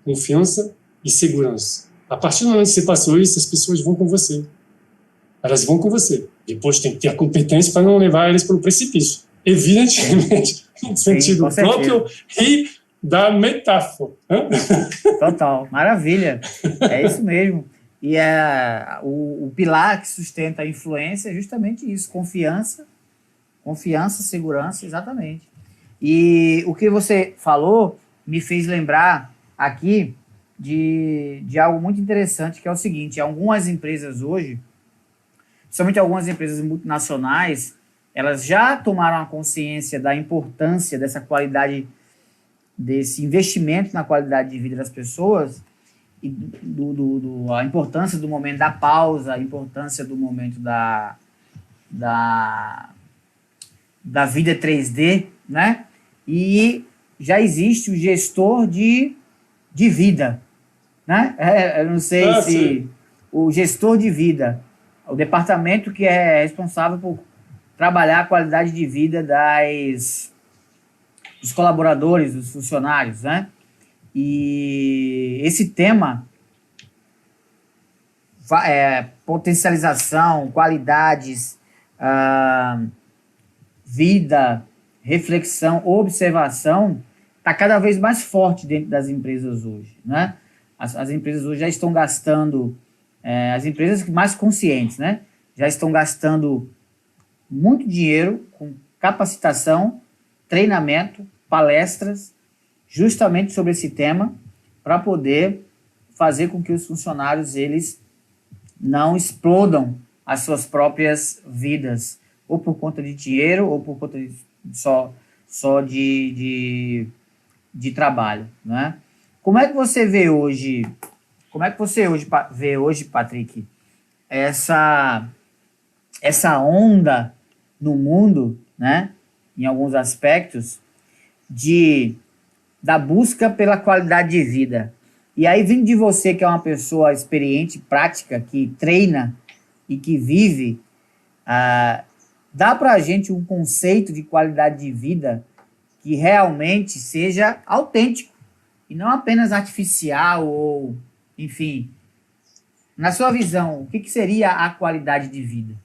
Confiança e segurança. A partir do momento que você passou isso, as pessoas vão com você. Elas vão com você. Depois tem que ter a competência para não levar eles para o precipício. Evidentemente, no sentido próprio e da metáfora. Total, maravilha. É isso mesmo. E o pilar que sustenta a influência é justamente isso, confiança, segurança, exatamente. E o que você falou me fez lembrar aqui de algo muito interessante, que é o seguinte: algumas empresas hoje, principalmente algumas empresas multinacionais, elas já tomaram a consciência da importância dessa qualidade, desse investimento na qualidade de vida das pessoas, e a importância do momento da pausa, a importância do momento da vida 3D, né? E já existe o gestor de vida, né? Eu não sei se sim. O gestor de vida, o departamento que é responsável por trabalhar a qualidade de vida dos colaboradores, dos funcionários, né? E esse tema, potencialização, qualidades, vida, reflexão, observação, está cada vez mais forte dentro das empresas hoje, né? As empresas hoje já estão gastando, as empresas mais conscientes, né? Já estão gastando muito dinheiro com capacitação, treinamento, palestras, justamente sobre esse tema, para poder fazer com que os funcionários eles não explodam as suas próprias vidas, ou por conta de dinheiro, ou por conta só de trabalho, né? Como é que você vê hoje, Patrick, essa onda no mundo, né, em alguns aspectos, da busca pela qualidade de vida? E aí, vindo de você, que é uma pessoa experiente, prática, que treina e que vive, dá para a gente um conceito de qualidade de vida que realmente seja autêntico e não apenas artificial ou, enfim. Na sua visão, o que seria a qualidade de vida?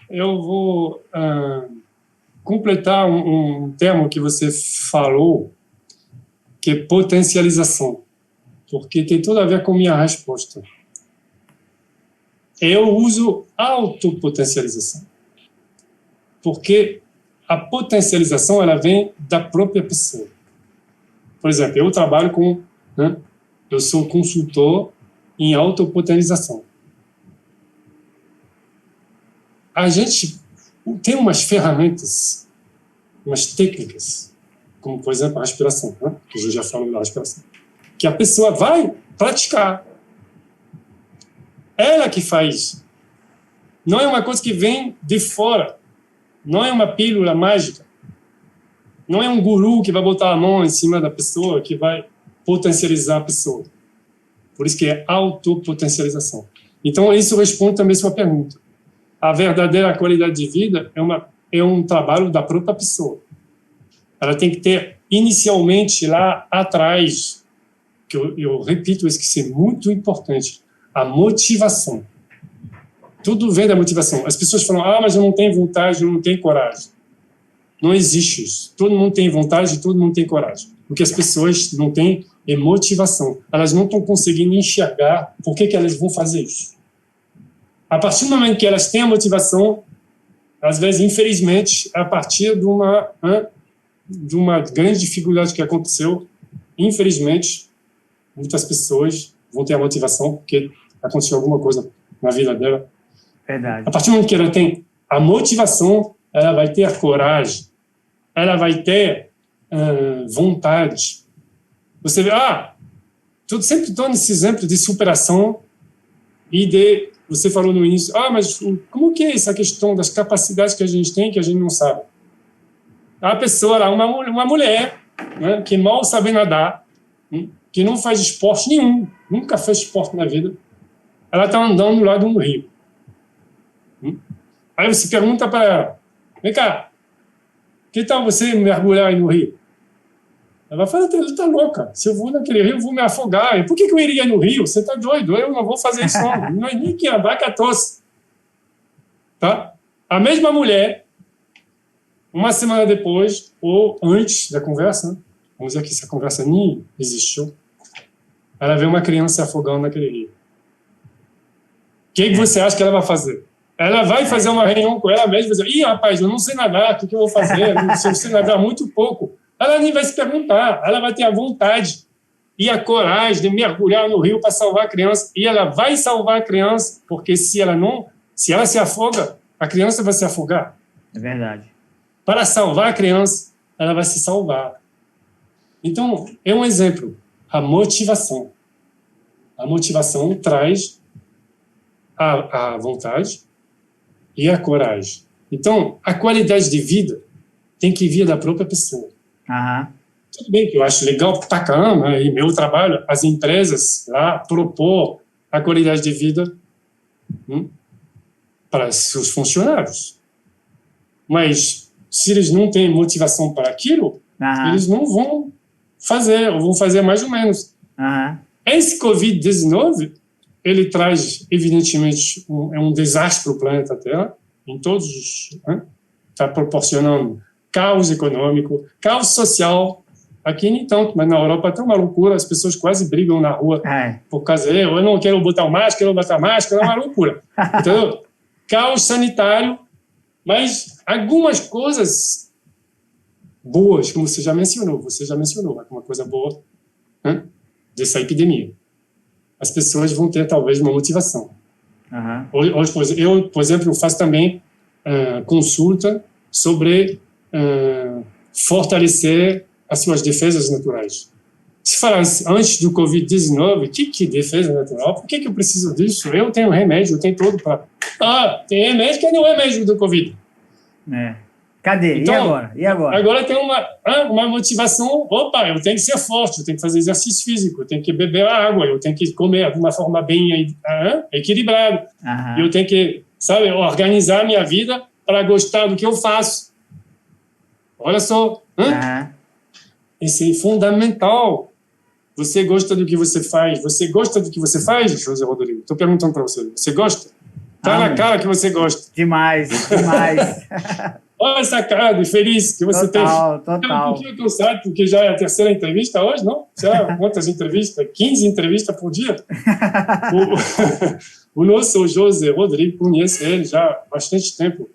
Eu vou completar um termo que você falou, que é potencialização, porque tem tudo a ver com minha resposta. Eu uso autopotencialização, porque a potencialização ela vem da própria pessoa. Por exemplo, eu trabalho eu sou consultor em autopotencialização. A gente tem umas ferramentas, umas técnicas, como, por exemplo, a respiração, né? Que eu já falo da respiração, que a pessoa vai praticar. Ela que faz. Não é uma coisa que vem de fora. Não é uma pílula mágica. Não é um guru que vai botar a mão em cima da pessoa que vai potencializar a pessoa. Por isso que é autopotencialização. Então, isso responde também a sua pergunta. A verdadeira qualidade de vida é um trabalho da própria pessoa. Ela tem que ter, inicialmente, lá atrás, que eu repito isso, que isso é muito importante, a motivação. Tudo vem da motivação. As pessoas falam, mas eu não tenho vontade, eu não tenho coragem. Não existe isso. Todo mundo tem vontade, todo mundo tem coragem. Porque as pessoas não têm motivação. Elas não estão conseguindo enxergar por que elas vão fazer isso. A partir do momento que elas têm a motivação, às vezes, infelizmente, a partir de uma grande dificuldade que aconteceu, infelizmente, muitas pessoas vão ter a motivação porque aconteceu alguma coisa na vida dela. Verdade. A partir do momento que ela tem a motivação, ela vai ter a coragem, ela vai ter vontade. Você vê, sempre dou esse exemplo de superação e você falou no início, mas como que é essa questão das capacidades que a gente tem que a gente não sabe? A pessoa lá, uma mulher, né, que mal sabe nadar, que não faz esporte nenhum, nunca fez esporte na vida, ela está andando lá de um rio. Aí você pergunta para ela, vem cá, que tal você mergulhar aí no rio? Ela vai falar, ela está louca, se eu vou naquele rio eu vou me afogar. E por que eu iria no rio? Você está doido, eu não vou fazer isso não. Não é nem que a vaca tosse. Tá? A mesma mulher, uma semana depois, ou antes da conversa, né? Vamos dizer que essa conversa nem existiu, ela vê uma criança se afogando naquele rio. O que você acha que ela vai fazer? Ela vai fazer uma reunião com ela mesma e dizer, rapaz, eu não sei nadar, o que eu vou fazer? Eu sei nadar muito pouco. Ela nem vai se perguntar, ela vai ter a vontade e a coragem de mergulhar no rio para salvar a criança, e ela vai salvar a criança, porque se ela se afoga, a criança vai se afogar. É verdade. Para salvar a criança, ela vai se salvar. Então, é um exemplo, a motivação. A motivação traz a vontade e a coragem. Então, a qualidade de vida tem que vir da própria pessoa. Tudo bem que eu acho legal pra caramba, e meu trabalho, as empresas lá propor a qualidade de vida para seus funcionários. Mas se eles não têm motivação para aquilo, eles não vão fazer, ou vão fazer mais ou menos. Esse Covid-19, ele traz, evidentemente, um desastre para o planeta Terra, em todos os... Está proporcionando caos econômico, caos social, aqui nem tanto, mas na Europa tem uma loucura, as pessoas quase brigam na rua por causa de eu não quero botar máscara, é uma loucura. Então, caos sanitário, mas algumas coisas boas, como você já mencionou, uma coisa boa dessa epidemia. As pessoas vão ter, talvez, uma motivação. Hoje, eu, por exemplo, faço também consulta sobre fortalecer as suas defesas naturais. Se falasse antes do Covid-19, que defesa natural? Por que eu preciso disso? Eu tenho remédio, eu tenho tudo para... tem remédio que não é remédio do Covid. Cadê? Então, e agora? Agora tem uma motivação, eu tenho que ser forte, eu tenho que fazer exercício físico, eu tenho que beber água, eu tenho que comer de uma forma bem equilibrada, eu tenho que, organizar a minha vida para gostar do que eu faço. Olha só, isso é fundamental. Você gosta do que você faz? Você gosta do que você faz, José Rodrigo? Estou perguntando para você. Você gosta? Tá na cara que você gosta. Demais. Olha essa cara de feliz que você tem. Total. Um pouquinho cansado, porque já é a terceira entrevista hoje, não? Já quantas entrevistas? 15 entrevistas por dia? O nosso José Rodrigo, conhece ele já há bastante tempo.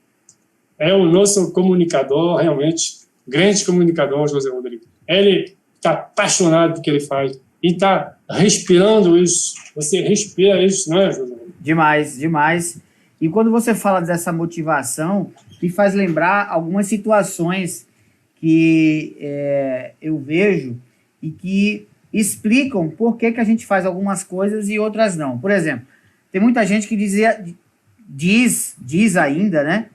É o nosso comunicador, realmente, grande comunicador, José Rodrigo. Ele está apaixonado pelo que ele faz e está respirando isso. Você respira isso, não é, José Rodrigo? Demais. E quando você fala dessa motivação, me faz lembrar algumas situações que eu vejo e que explicam por que a gente faz algumas coisas e outras não. Por exemplo, tem muita gente que diz ainda, né?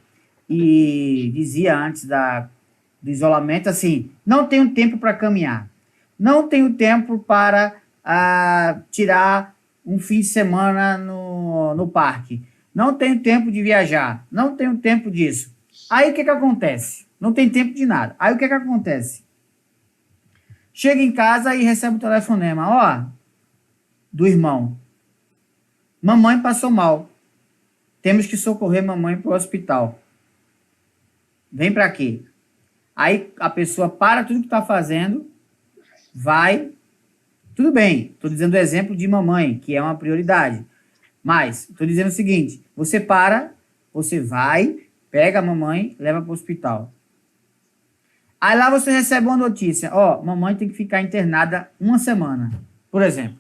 E dizia antes do isolamento assim, não tenho tempo para caminhar, não tenho tempo para tirar um fim de semana no parque, não tenho tempo de viajar, não tenho tempo disso. Aí o que acontece? Não tem tempo de nada. Aí o que acontece? Chega em casa e recebe o telefonema, do irmão. Mamãe passou mal. Temos que socorrer mamãe para o hospital. Vem para quê? Aí a pessoa para tudo que está fazendo, vai, tudo bem, estou dizendo o exemplo de mamãe, que é uma prioridade, mas estou dizendo o seguinte, você para, você vai, pega a mamãe, leva para o hospital. Aí lá você recebe uma notícia, ó, mamãe tem que ficar internada 1 semana, por exemplo.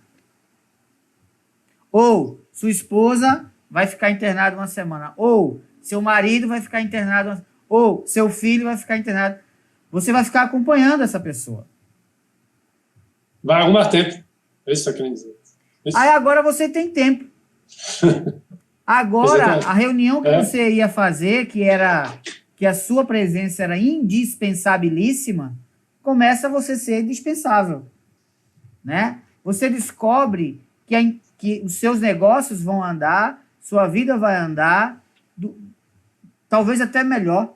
Ou sua esposa vai ficar internada 1 semana, ou seu marido vai ficar internado, ou seu filho vai ficar internado. Você vai ficar acompanhando essa pessoa. Vai arrumar tempo. É isso que eu quero dizer. Aí agora você tem tempo. Agora, a reunião que você ia fazer, que a sua presença era indispensabilíssima, começa a você ser dispensável. Né? Você descobre que os seus negócios vão andar, sua vida vai andar, talvez até melhor.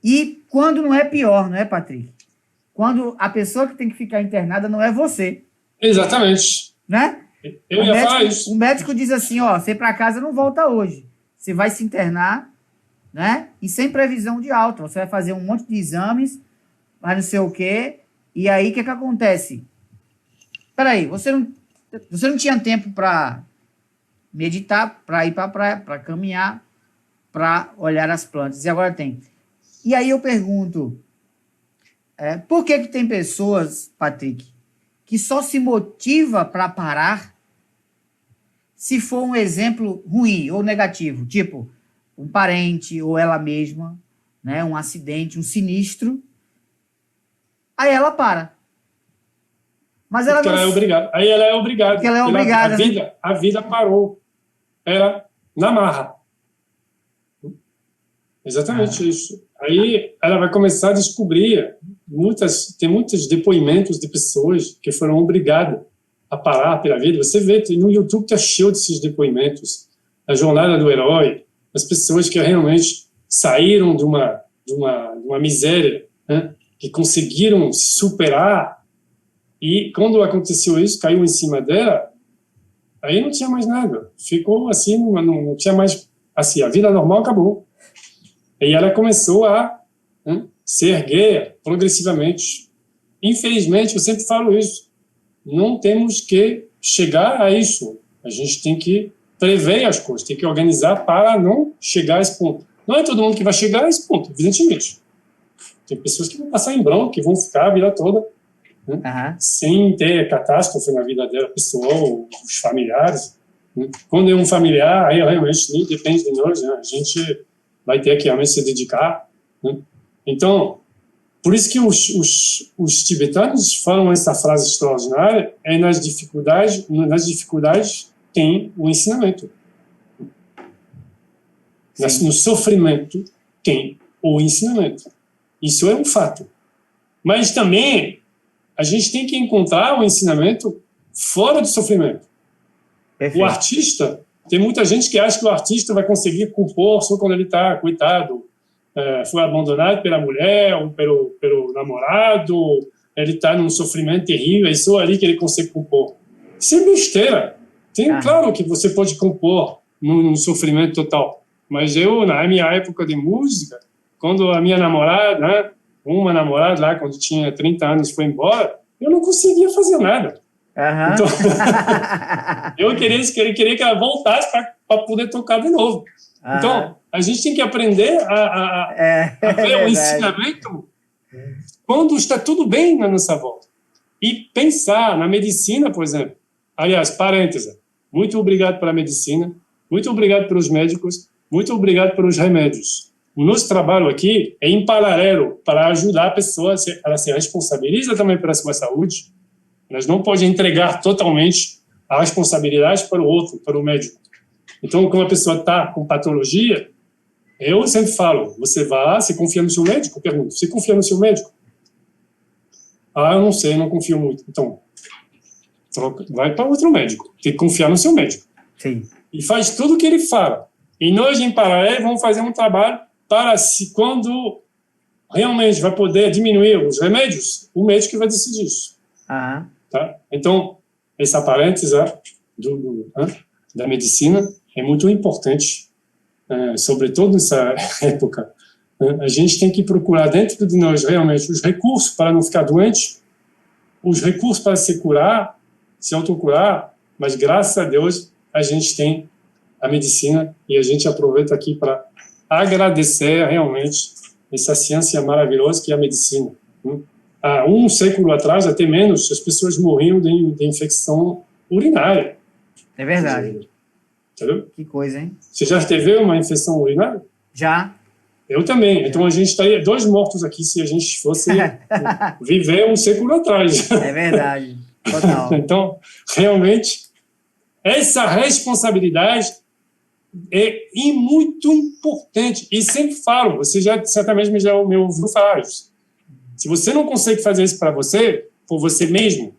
E quando não é pior, não é, Patrick? Quando a pessoa que tem que ficar internada não é você. Exatamente. Né? Eu ia falar isso. O médico diz assim, ó, você para casa não volta hoje. Você vai se internar, né? E sem previsão de alta. Você vai fazer um monte de exames, mas não sei o quê. E aí, o que acontece? Peraí, você não tinha tempo para meditar, para ir para a praia, para caminhar, para olhar as plantas. E agora tem. E aí eu pergunto, por que tem pessoas, Patrick, que só se motiva para parar se for um exemplo ruim ou negativo, tipo um parente ou ela mesma, né, um acidente, um sinistro, aí ela para. Mas ela não... ela é obrigada. Aí ela é obrigada. Porque ela é obrigada. A vida parou. Era na marra. Exatamente isso. Aí ela vai começar a descobrir tem muitos depoimentos de pessoas que foram obrigadas a parar pela vida. Você vê, no YouTube está cheio desses depoimentos. A jornada do herói, as pessoas que realmente saíram de uma miséria, né, que conseguiram se superar, e quando aconteceu isso, caiu em cima dela, aí não tinha mais nada. Ficou assim, não tinha mais... Assim, a vida normal acabou. E ela começou a se erguer progressivamente. Infelizmente, eu sempre falo isso, não temos que chegar a isso. A gente tem que prever as coisas, tem que organizar para não chegar a esse ponto. Não é todo mundo que vai chegar a esse ponto, evidentemente. Tem pessoas que vão passar em branco, que vão ficar a vida toda, né, sem ter catástrofe na vida dela, pessoal, os familiares. Né. Quando é um familiar, aí realmente nem depende de nós, né, a gente vai ter que realmente se dedicar. Né. Então, por isso que os tibetanos falam essa frase extraordinária, nas dificuldades tem o ensinamento. No sofrimento tem o ensinamento. Isso é um fato. Mas também a gente tem que encontrar o ensinamento fora do sofrimento. Perfeito. O artista, tem muita gente que acha que o artista vai conseguir compor só quando ele está, coitado, foi abandonado pela mulher ou pelo namorado, ele está num sofrimento terrível, é só ali que ele consegue compor. Isso é besteira. Claro que você pode compor num sofrimento total, mas na minha época de música, quando a minha namorada, né, uma namorada lá, quando tinha 30 anos, foi embora, eu não conseguia fazer nada. Então, eu queria que ela voltasse para poder tocar de novo. Então, a gente tem que aprender a ver o ensinamento quando está tudo bem na nossa volta. E pensar na medicina, por exemplo. Aliás, parêntese, muito obrigado pela medicina, muito obrigado pelos médicos, muito obrigado pelos remédios. O nosso trabalho aqui é em paralelo para ajudar a pessoa, ela se responsabiliza também pela sua saúde. Nós não podemos entregar totalmente a responsabilidade para o outro, para o médico. Então, quando a pessoa está com patologia, eu sempre falo, você vai lá, você confia no seu médico? Eu pergunto, você confia no seu médico? Eu não sei, eu não confio muito. Então, vai para outro médico. Tem que confiar no seu médico. Sim. E faz tudo o que ele fala. E nós, em paralelo, vamos fazer um trabalho para, quando realmente vai poder diminuir os remédios, o médico vai decidir isso. Tá? Então, essa parêntese da medicina é muito importante, sobretudo nessa época né? A gente tem que procurar dentro de nós realmente os recursos para não ficar doente, os recursos para se curar, se autocurar, mas graças a Deus a gente tem a medicina e a gente aproveita aqui para agradecer realmente essa ciência maravilhosa que é a medicina. Há um século atrás, até menos, as pessoas morriam de infecção urinária. É verdade. Entendeu? Que coisa, hein? Você já teve uma infecção urinária? Já. Eu também. Então a gente estaria 2 mortos aqui se a gente fosse viver um século atrás. É verdade. Total. Então, realmente, essa responsabilidade é muito importante. E sempre falo, você já certamente já me ouviu falar isso. Se você não consegue fazer isso para você, por você mesmo,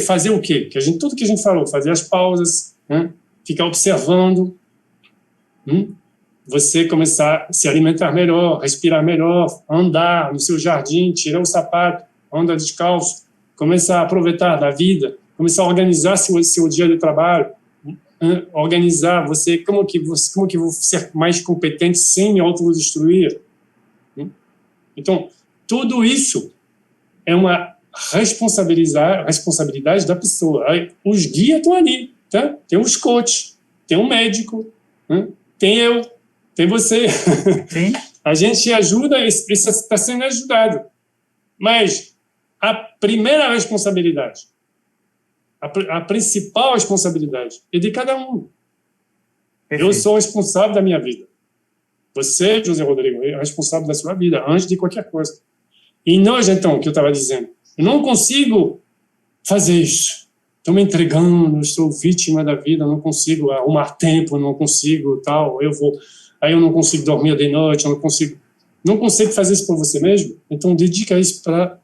fazer o quê? Tudo que a gente falou, fazer as pausas, né? Ficar observando, você começar a se alimentar melhor, respirar melhor, andar no seu jardim, tirar o sapato, andar descalço, começar a aproveitar da vida, começar a organizar seu dia de trabalho, organizar como que vou ser mais competente sem me autodestruir. Então, tudo isso é uma responsabilidade da pessoa. Os guias estão ali, tá? Tem os coaches, tem um médico, tem eu, tem você. Sim. A gente ajuda, está sendo ajudado. Mas a primeira responsabilidade, a principal responsabilidade é de cada um. Perfeito. Eu sou responsável da minha vida. Você, José Rodrigo, é responsável da sua vida, antes de qualquer coisa. E nós, então, que eu estava dizendo, eu não consigo fazer isso. Estou me entregando, sou vítima da vida, não consigo arrumar tempo, não consigo tal, aí eu não consigo dormir de noite, não consigo fazer isso por você mesmo. Então, dedica isso para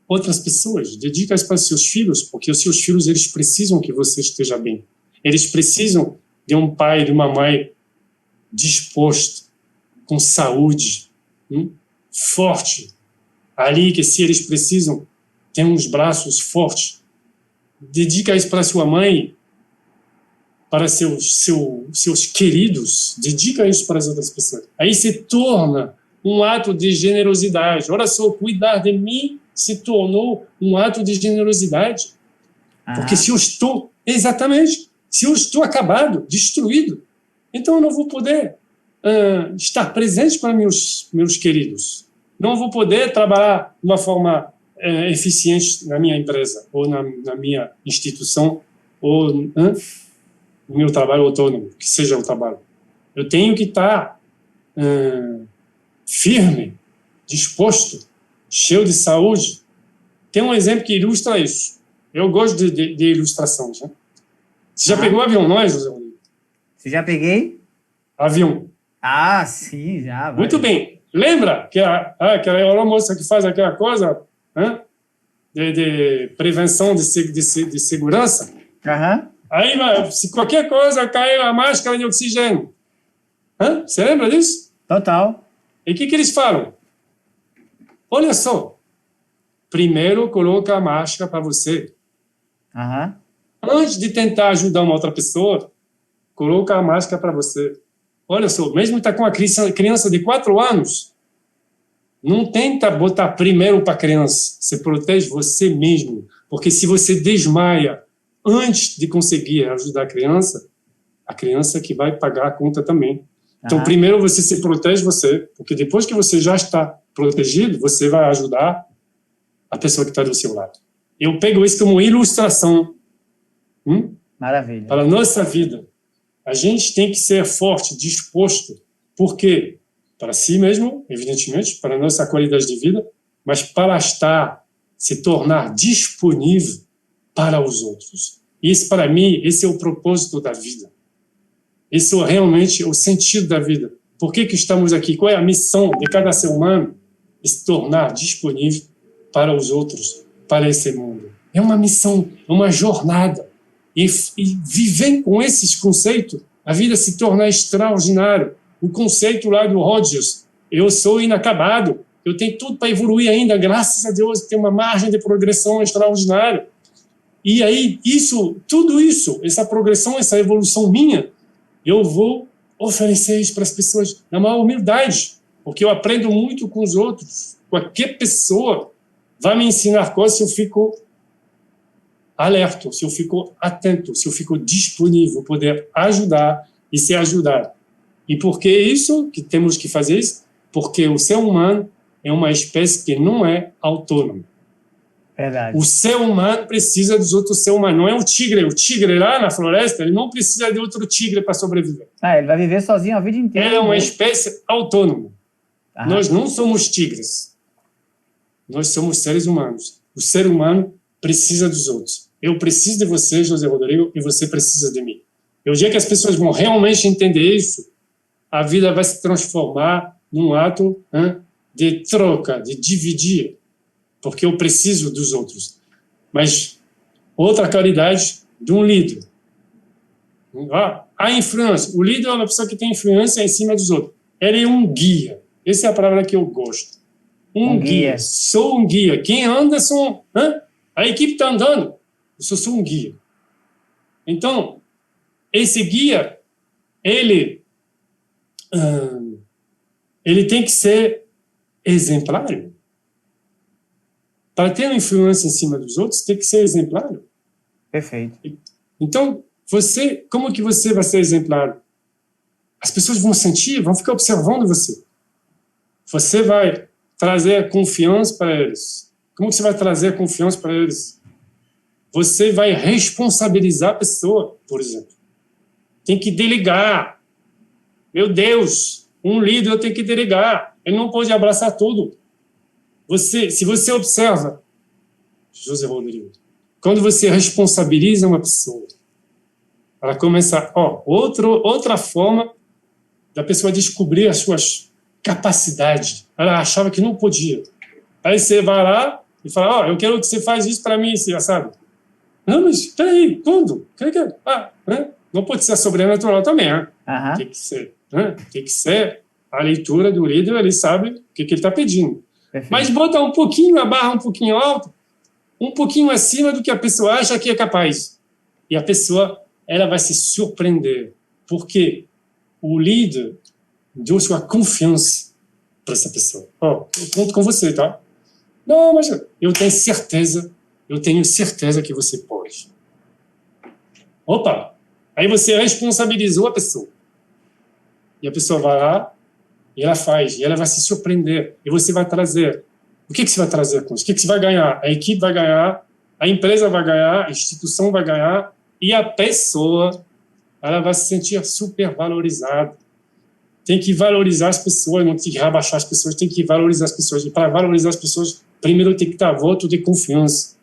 outras pessoas, dedica isso para seus filhos, porque os seus filhos, eles precisam que você esteja bem. Eles precisam de um pai, de uma mãe disposto, com saúde, forte, ali que se eles precisam, tem uns braços fortes. Dedica isso para sua mãe, para seus queridos, dedica isso para as outras pessoas. Aí se torna um ato de generosidade. Olha só, cuidar de mim se tornou um ato de generosidade. Porque se eu estou acabado, destruído, então eu não vou poder estar presente para meus queridos. Não vou poder trabalhar de uma forma eficiente na minha empresa, ou na minha instituição, ou no meu trabalho autônomo, que seja o trabalho. Eu tenho que estar firme, disposto, cheio de saúde. Tem um exemplo que ilustra isso. Eu gosto de ilustrações. Né? Você já pegou avião, não é, José Rodrigo? Você já peguei? Avião. Ah, sim, já. Muito bem. Lembra que aquela aeromoça que faz aquela coisa de prevenção de segurança? Uhum. Aí, se qualquer coisa, cai a máscara de oxigênio. Você lembra disso? Total. E o que eles falam? Olha só. Primeiro, coloca a máscara para você. Uhum. Antes de tentar ajudar uma outra pessoa, coloca a máscara para você. Olha só, mesmo que está com uma criança de 4 anos, não tenta botar primeiro para a criança. Você protege você mesmo. Porque se você desmaia antes de conseguir ajudar a criança que vai pagar a conta também. Então, primeiro você se protege você, porque depois que você já está protegido, você vai ajudar a pessoa que está do seu lado. Eu pego isso como ilustração. Maravilha. Para a nossa vida. A gente tem que ser forte, disposto. Por quê? Para si mesmo, evidentemente, para a nossa qualidade de vida, mas para se tornar disponível para os outros. Isso, para mim, esse é o propósito da vida. Esse é realmente o sentido da vida. Por que estamos aqui? Qual é a missão de cada ser humano? É se tornar disponível para os outros, para esse mundo. É uma missão, uma jornada. E viver com esses conceitos, a vida se torna extraordinária. O conceito lá do Rogers, eu sou inacabado, eu tenho tudo para evoluir ainda, graças a Deus, tem uma margem de progressão extraordinária. E aí, tudo isso, essa progressão, essa evolução minha, eu vou oferecer isso para as pessoas na maior humildade, porque eu aprendo muito com os outros. Qualquer pessoa vai me ensinar coisas se eu fico alerta, se eu fico atento, se eu fico disponível, poder ajudar e ser ajudado. E por que isso? Que temos que fazer isso? Porque o ser humano é uma espécie que não é autônoma. Verdade. O ser humano precisa dos outros seres humanos. Não é o tigre. O tigre lá na floresta, ele não precisa de outro tigre para sobreviver. Ele vai viver sozinho a vida inteira. Ele é uma espécie autônoma. Aham. Nós não somos tigres. Nós somos seres humanos. O ser humano precisa dos outros. Eu preciso de você, José Rodrigo, e você precisa de mim. E o dia que as pessoas vão realmente entender isso, a vida vai se transformar num ato de troca, de dividir, porque eu preciso dos outros. Mas outra qualidade de um líder. A influência. O líder é uma pessoa que tem influência em cima dos outros. Ele é um guia. Essa é a palavra que eu gosto. Um guia. Sou um guia. Quem anda são... A equipe está andando. Eu sou um guia. Então, esse guia, ele tem que ser exemplário. Para ter uma influência em cima dos outros, tem que ser exemplário. Perfeito. Então, como que você vai ser exemplário? As pessoas vão sentir, vão ficar observando você. Você vai trazer confiança para eles. Como que você vai trazer confiança para eles? Você vai responsabilizar a pessoa, por exemplo. Tem que delegar. Meu Deus, um líder tem que delegar. Ele não pode abraçar tudo. Se você observa, José Rodrigo, quando você responsabiliza uma pessoa, ela começa, outra forma da pessoa descobrir as suas capacidades. Ela achava que não podia. Aí você vai lá e fala, eu quero que você faça isso para mim, você sabe? Não, mas peraí, quando? Não pode ser sobrenatural também, né? Uhum. Tem que ser a leitura do líder, ele sabe o que ele está pedindo. Perfeito. Mas bota um pouquinho a barra um pouquinho alta, um pouquinho acima do que a pessoa acha que é capaz. E a pessoa, ela vai se surpreender, porque o líder deu sua confiança para essa pessoa. Eu conto com você, tá? Não, mas eu tenho certeza que você pode. Opa! Aí você responsabilizou a pessoa. E a pessoa vai lá, e ela faz, e ela vai se surpreender. E você vai trazer. O que você vai trazer com isso? O que você vai ganhar? A equipe vai ganhar, a empresa vai ganhar, a instituição vai ganhar, e a pessoa, ela vai se sentir super valorizada. Tem que valorizar as pessoas, não tem que rebaixar as pessoas, tem que valorizar as pessoas. E para valorizar as pessoas, primeiro tem que dar voto de confiança.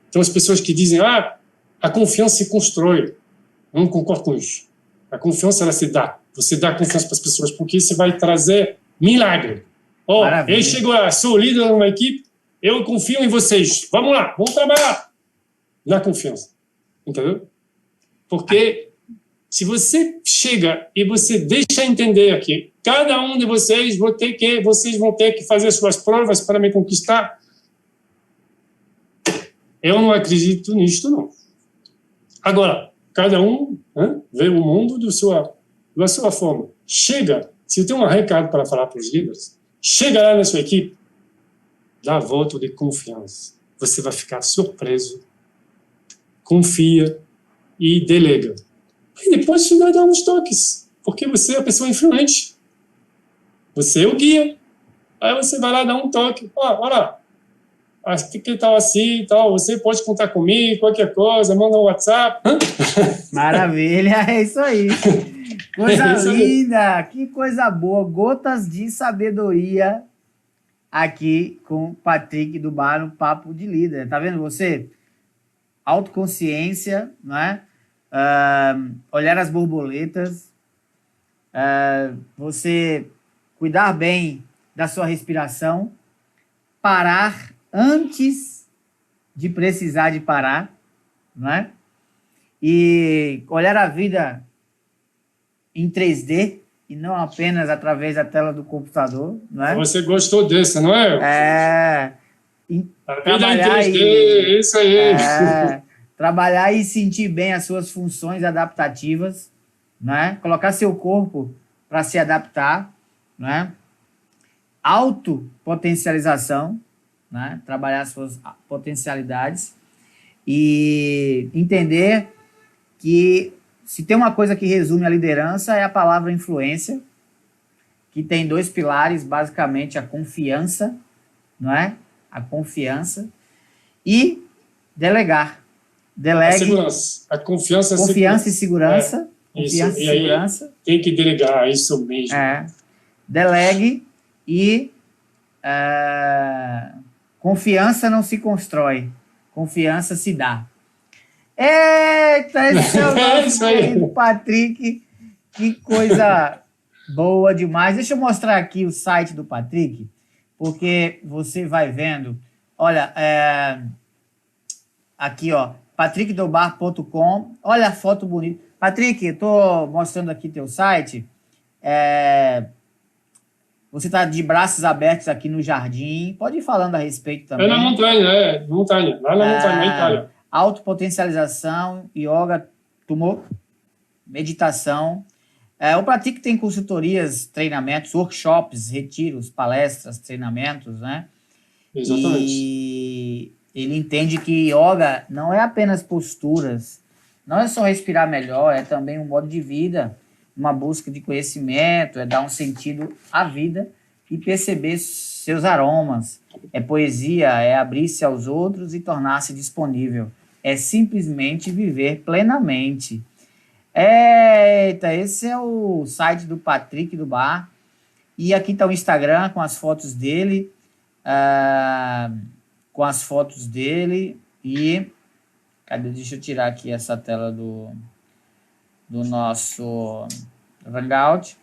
Então, as pessoas que dizem, a confiança se constrói. Eu não concordo com isso. A confiança, ela se dá. Você dá confiança para as pessoas, porque isso vai trazer milagre. Eu chego lá, sou líder de uma equipe, eu confio em vocês. Vamos lá, vamos trabalhar. Dá confiança. Entendeu? Porque se você chega e você deixa entender que cada um de vocês vocês vão ter que fazer suas provas para me conquistar, eu não acredito nisto, não. Agora, cada um vê o mundo da sua forma. Chega, se eu tenho um recado para falar para os líderes, chega lá na sua equipe, dá voto de confiança. Você vai ficar surpreso, confia e delega. E depois você vai dar uns toques, porque você é a pessoa influente. Você é o guia. Aí você vai lá dar um toque. Olha, que tal assim e tal, você pode contar comigo, qualquer coisa, manda um WhatsApp. Maravilha, é isso aí. Coisa linda, que coisa boa. Gotas de sabedoria aqui com o Patrick do Bar no Papo de Líder. Tá vendo você? Autoconsciência, não é? Olhar as borboletas, você cuidar bem da sua respiração, parar antes de precisar de parar, não é? E olhar a vida em 3D e não apenas através da tela do computador, não é? Você gostou dessa, não é? Trabalhar em 3D, isso aí. Trabalhar e sentir bem as suas funções adaptativas, não é? Colocar seu corpo para se adaptar, não é? autopotencialização, né? Trabalhar suas potencialidades e entender que se tem uma coisa que resume a liderança é a palavra influência, que tem 2 pilares, basicamente a confiança, não é? A confiança e delegar. Delegue. A segurança. A confiança e segurança. Confiança e segurança. Aí, tem que delegar, isso mesmo. Delegue e confiança não se constrói, confiança se dá. Eita, esse é o nosso querido Patrick. Que coisa boa demais. Deixa eu mostrar aqui o site do Patrick, porque você vai vendo. Olha, aqui, ó, patrickdobar.com. Olha a foto bonita. Patrick, eu tô mostrando aqui teu site. Você está de braços abertos aqui no jardim. Pode ir falando a respeito também. É na montanha, montanha. Lá na montanha, na Itália. Autopotencialização, yoga, meditação. O Patrick tem consultorias, treinamentos, workshops, retiros, palestras, treinamentos, né? Exatamente. E ele entende que yoga não é apenas posturas, não é só respirar melhor, é também um modo de vida, uma busca de conhecimento, é dar um sentido à vida e perceber seus aromas. É poesia, é abrir-se aos outros e tornar-se disponível. É simplesmente viver plenamente. Eita, esse é o site do Patrick do Bar. E aqui está o Instagram com as fotos dele. E cadê? Deixa eu tirar aqui essa tela do nosso Hangout.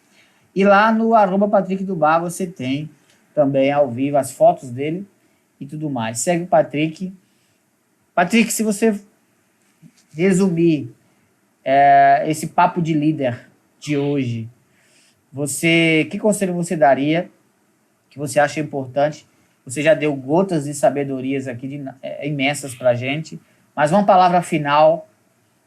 E lá no @Patrick do Bar você tem também ao vivo as fotos dele e tudo mais. Segue o Patrick. Patrick, se você resumir esse papo de líder de hoje, que conselho você daria, que você acha importante? Você já deu gotas de sabedorias aqui imensas para a gente, mas uma palavra final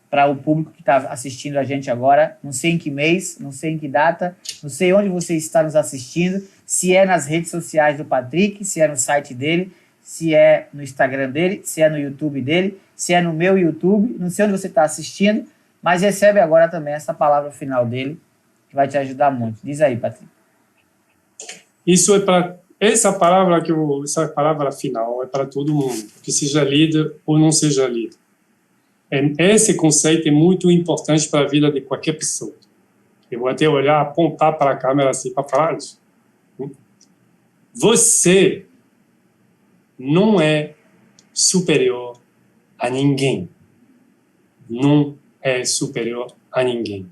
para o público que está assistindo a gente agora. Não sei em que mês, não sei em que data, não sei onde você está nos assistindo, se é nas redes sociais do Patrick, se é no site dele, se é no Instagram dele, se é no YouTube dele, se é no meu YouTube, não sei onde você está assistindo, mas recebe agora também essa palavra final dele, que vai te ajudar muito. Diz aí, Patrick. Essa palavra final é para todo mundo, que seja líder ou não seja líder. Esse conceito é muito importante para a vida de qualquer pessoa. Eu vou até apontar para a câmera assim para falar isso. Você não é superior a ninguém. Não é superior a ninguém.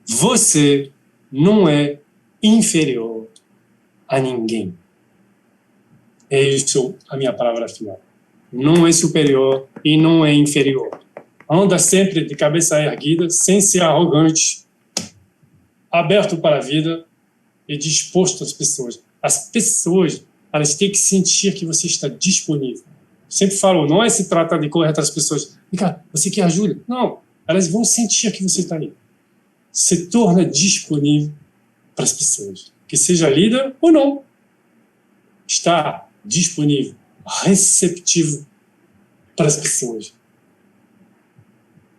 Você não é inferior a ninguém. É isso a minha palavra final. Não é superior e não é inferior. Anda sempre de cabeça erguida, sem ser arrogante, aberto para a vida e disposto às pessoas. As pessoas, elas têm que sentir que você está disponível. Sempre falo, não é se tratar de correr atrás das pessoas. Cara, você quer ajuda? Não, elas vão sentir que você está ali. Se torna disponível para as pessoas. Que seja líder ou não. Está disponível, receptivo para as pessoas.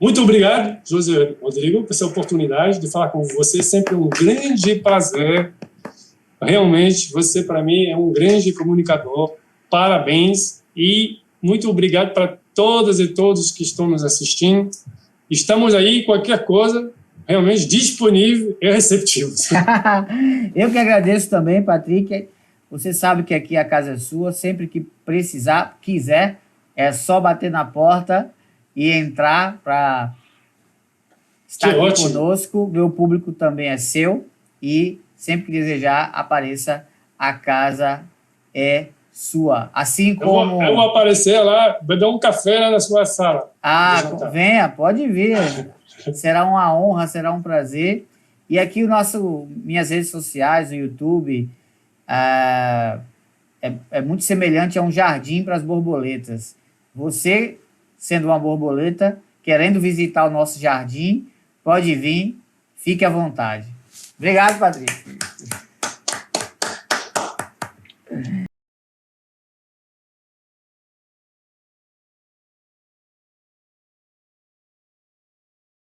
Muito obrigado, José Rodrigo, por essa oportunidade de falar com você. Sempre um grande prazer. Realmente, você, para mim, é um grande comunicador. Parabéns e muito obrigado para todas e todos que estão nos assistindo. Estamos aí, qualquer coisa, realmente disponível e receptivo. Eu que agradeço também, Patrick. Você sabe que aqui a casa é sua. Sempre que precisar, quiser, é só bater na porta e entrar para estar aqui conosco. Meu público também é seu e sempre que desejar, apareça. A casa é sua. Assim como... Eu vou aparecer lá, beber um café na sua sala. Venha, pode vir. Será uma honra, será um prazer. E aqui minhas redes sociais, o YouTube, é muito semelhante a um jardim para as borboletas. Você, sendo uma borboleta, querendo visitar o nosso jardim, pode vir, fique à vontade. Obrigado, Patrícia.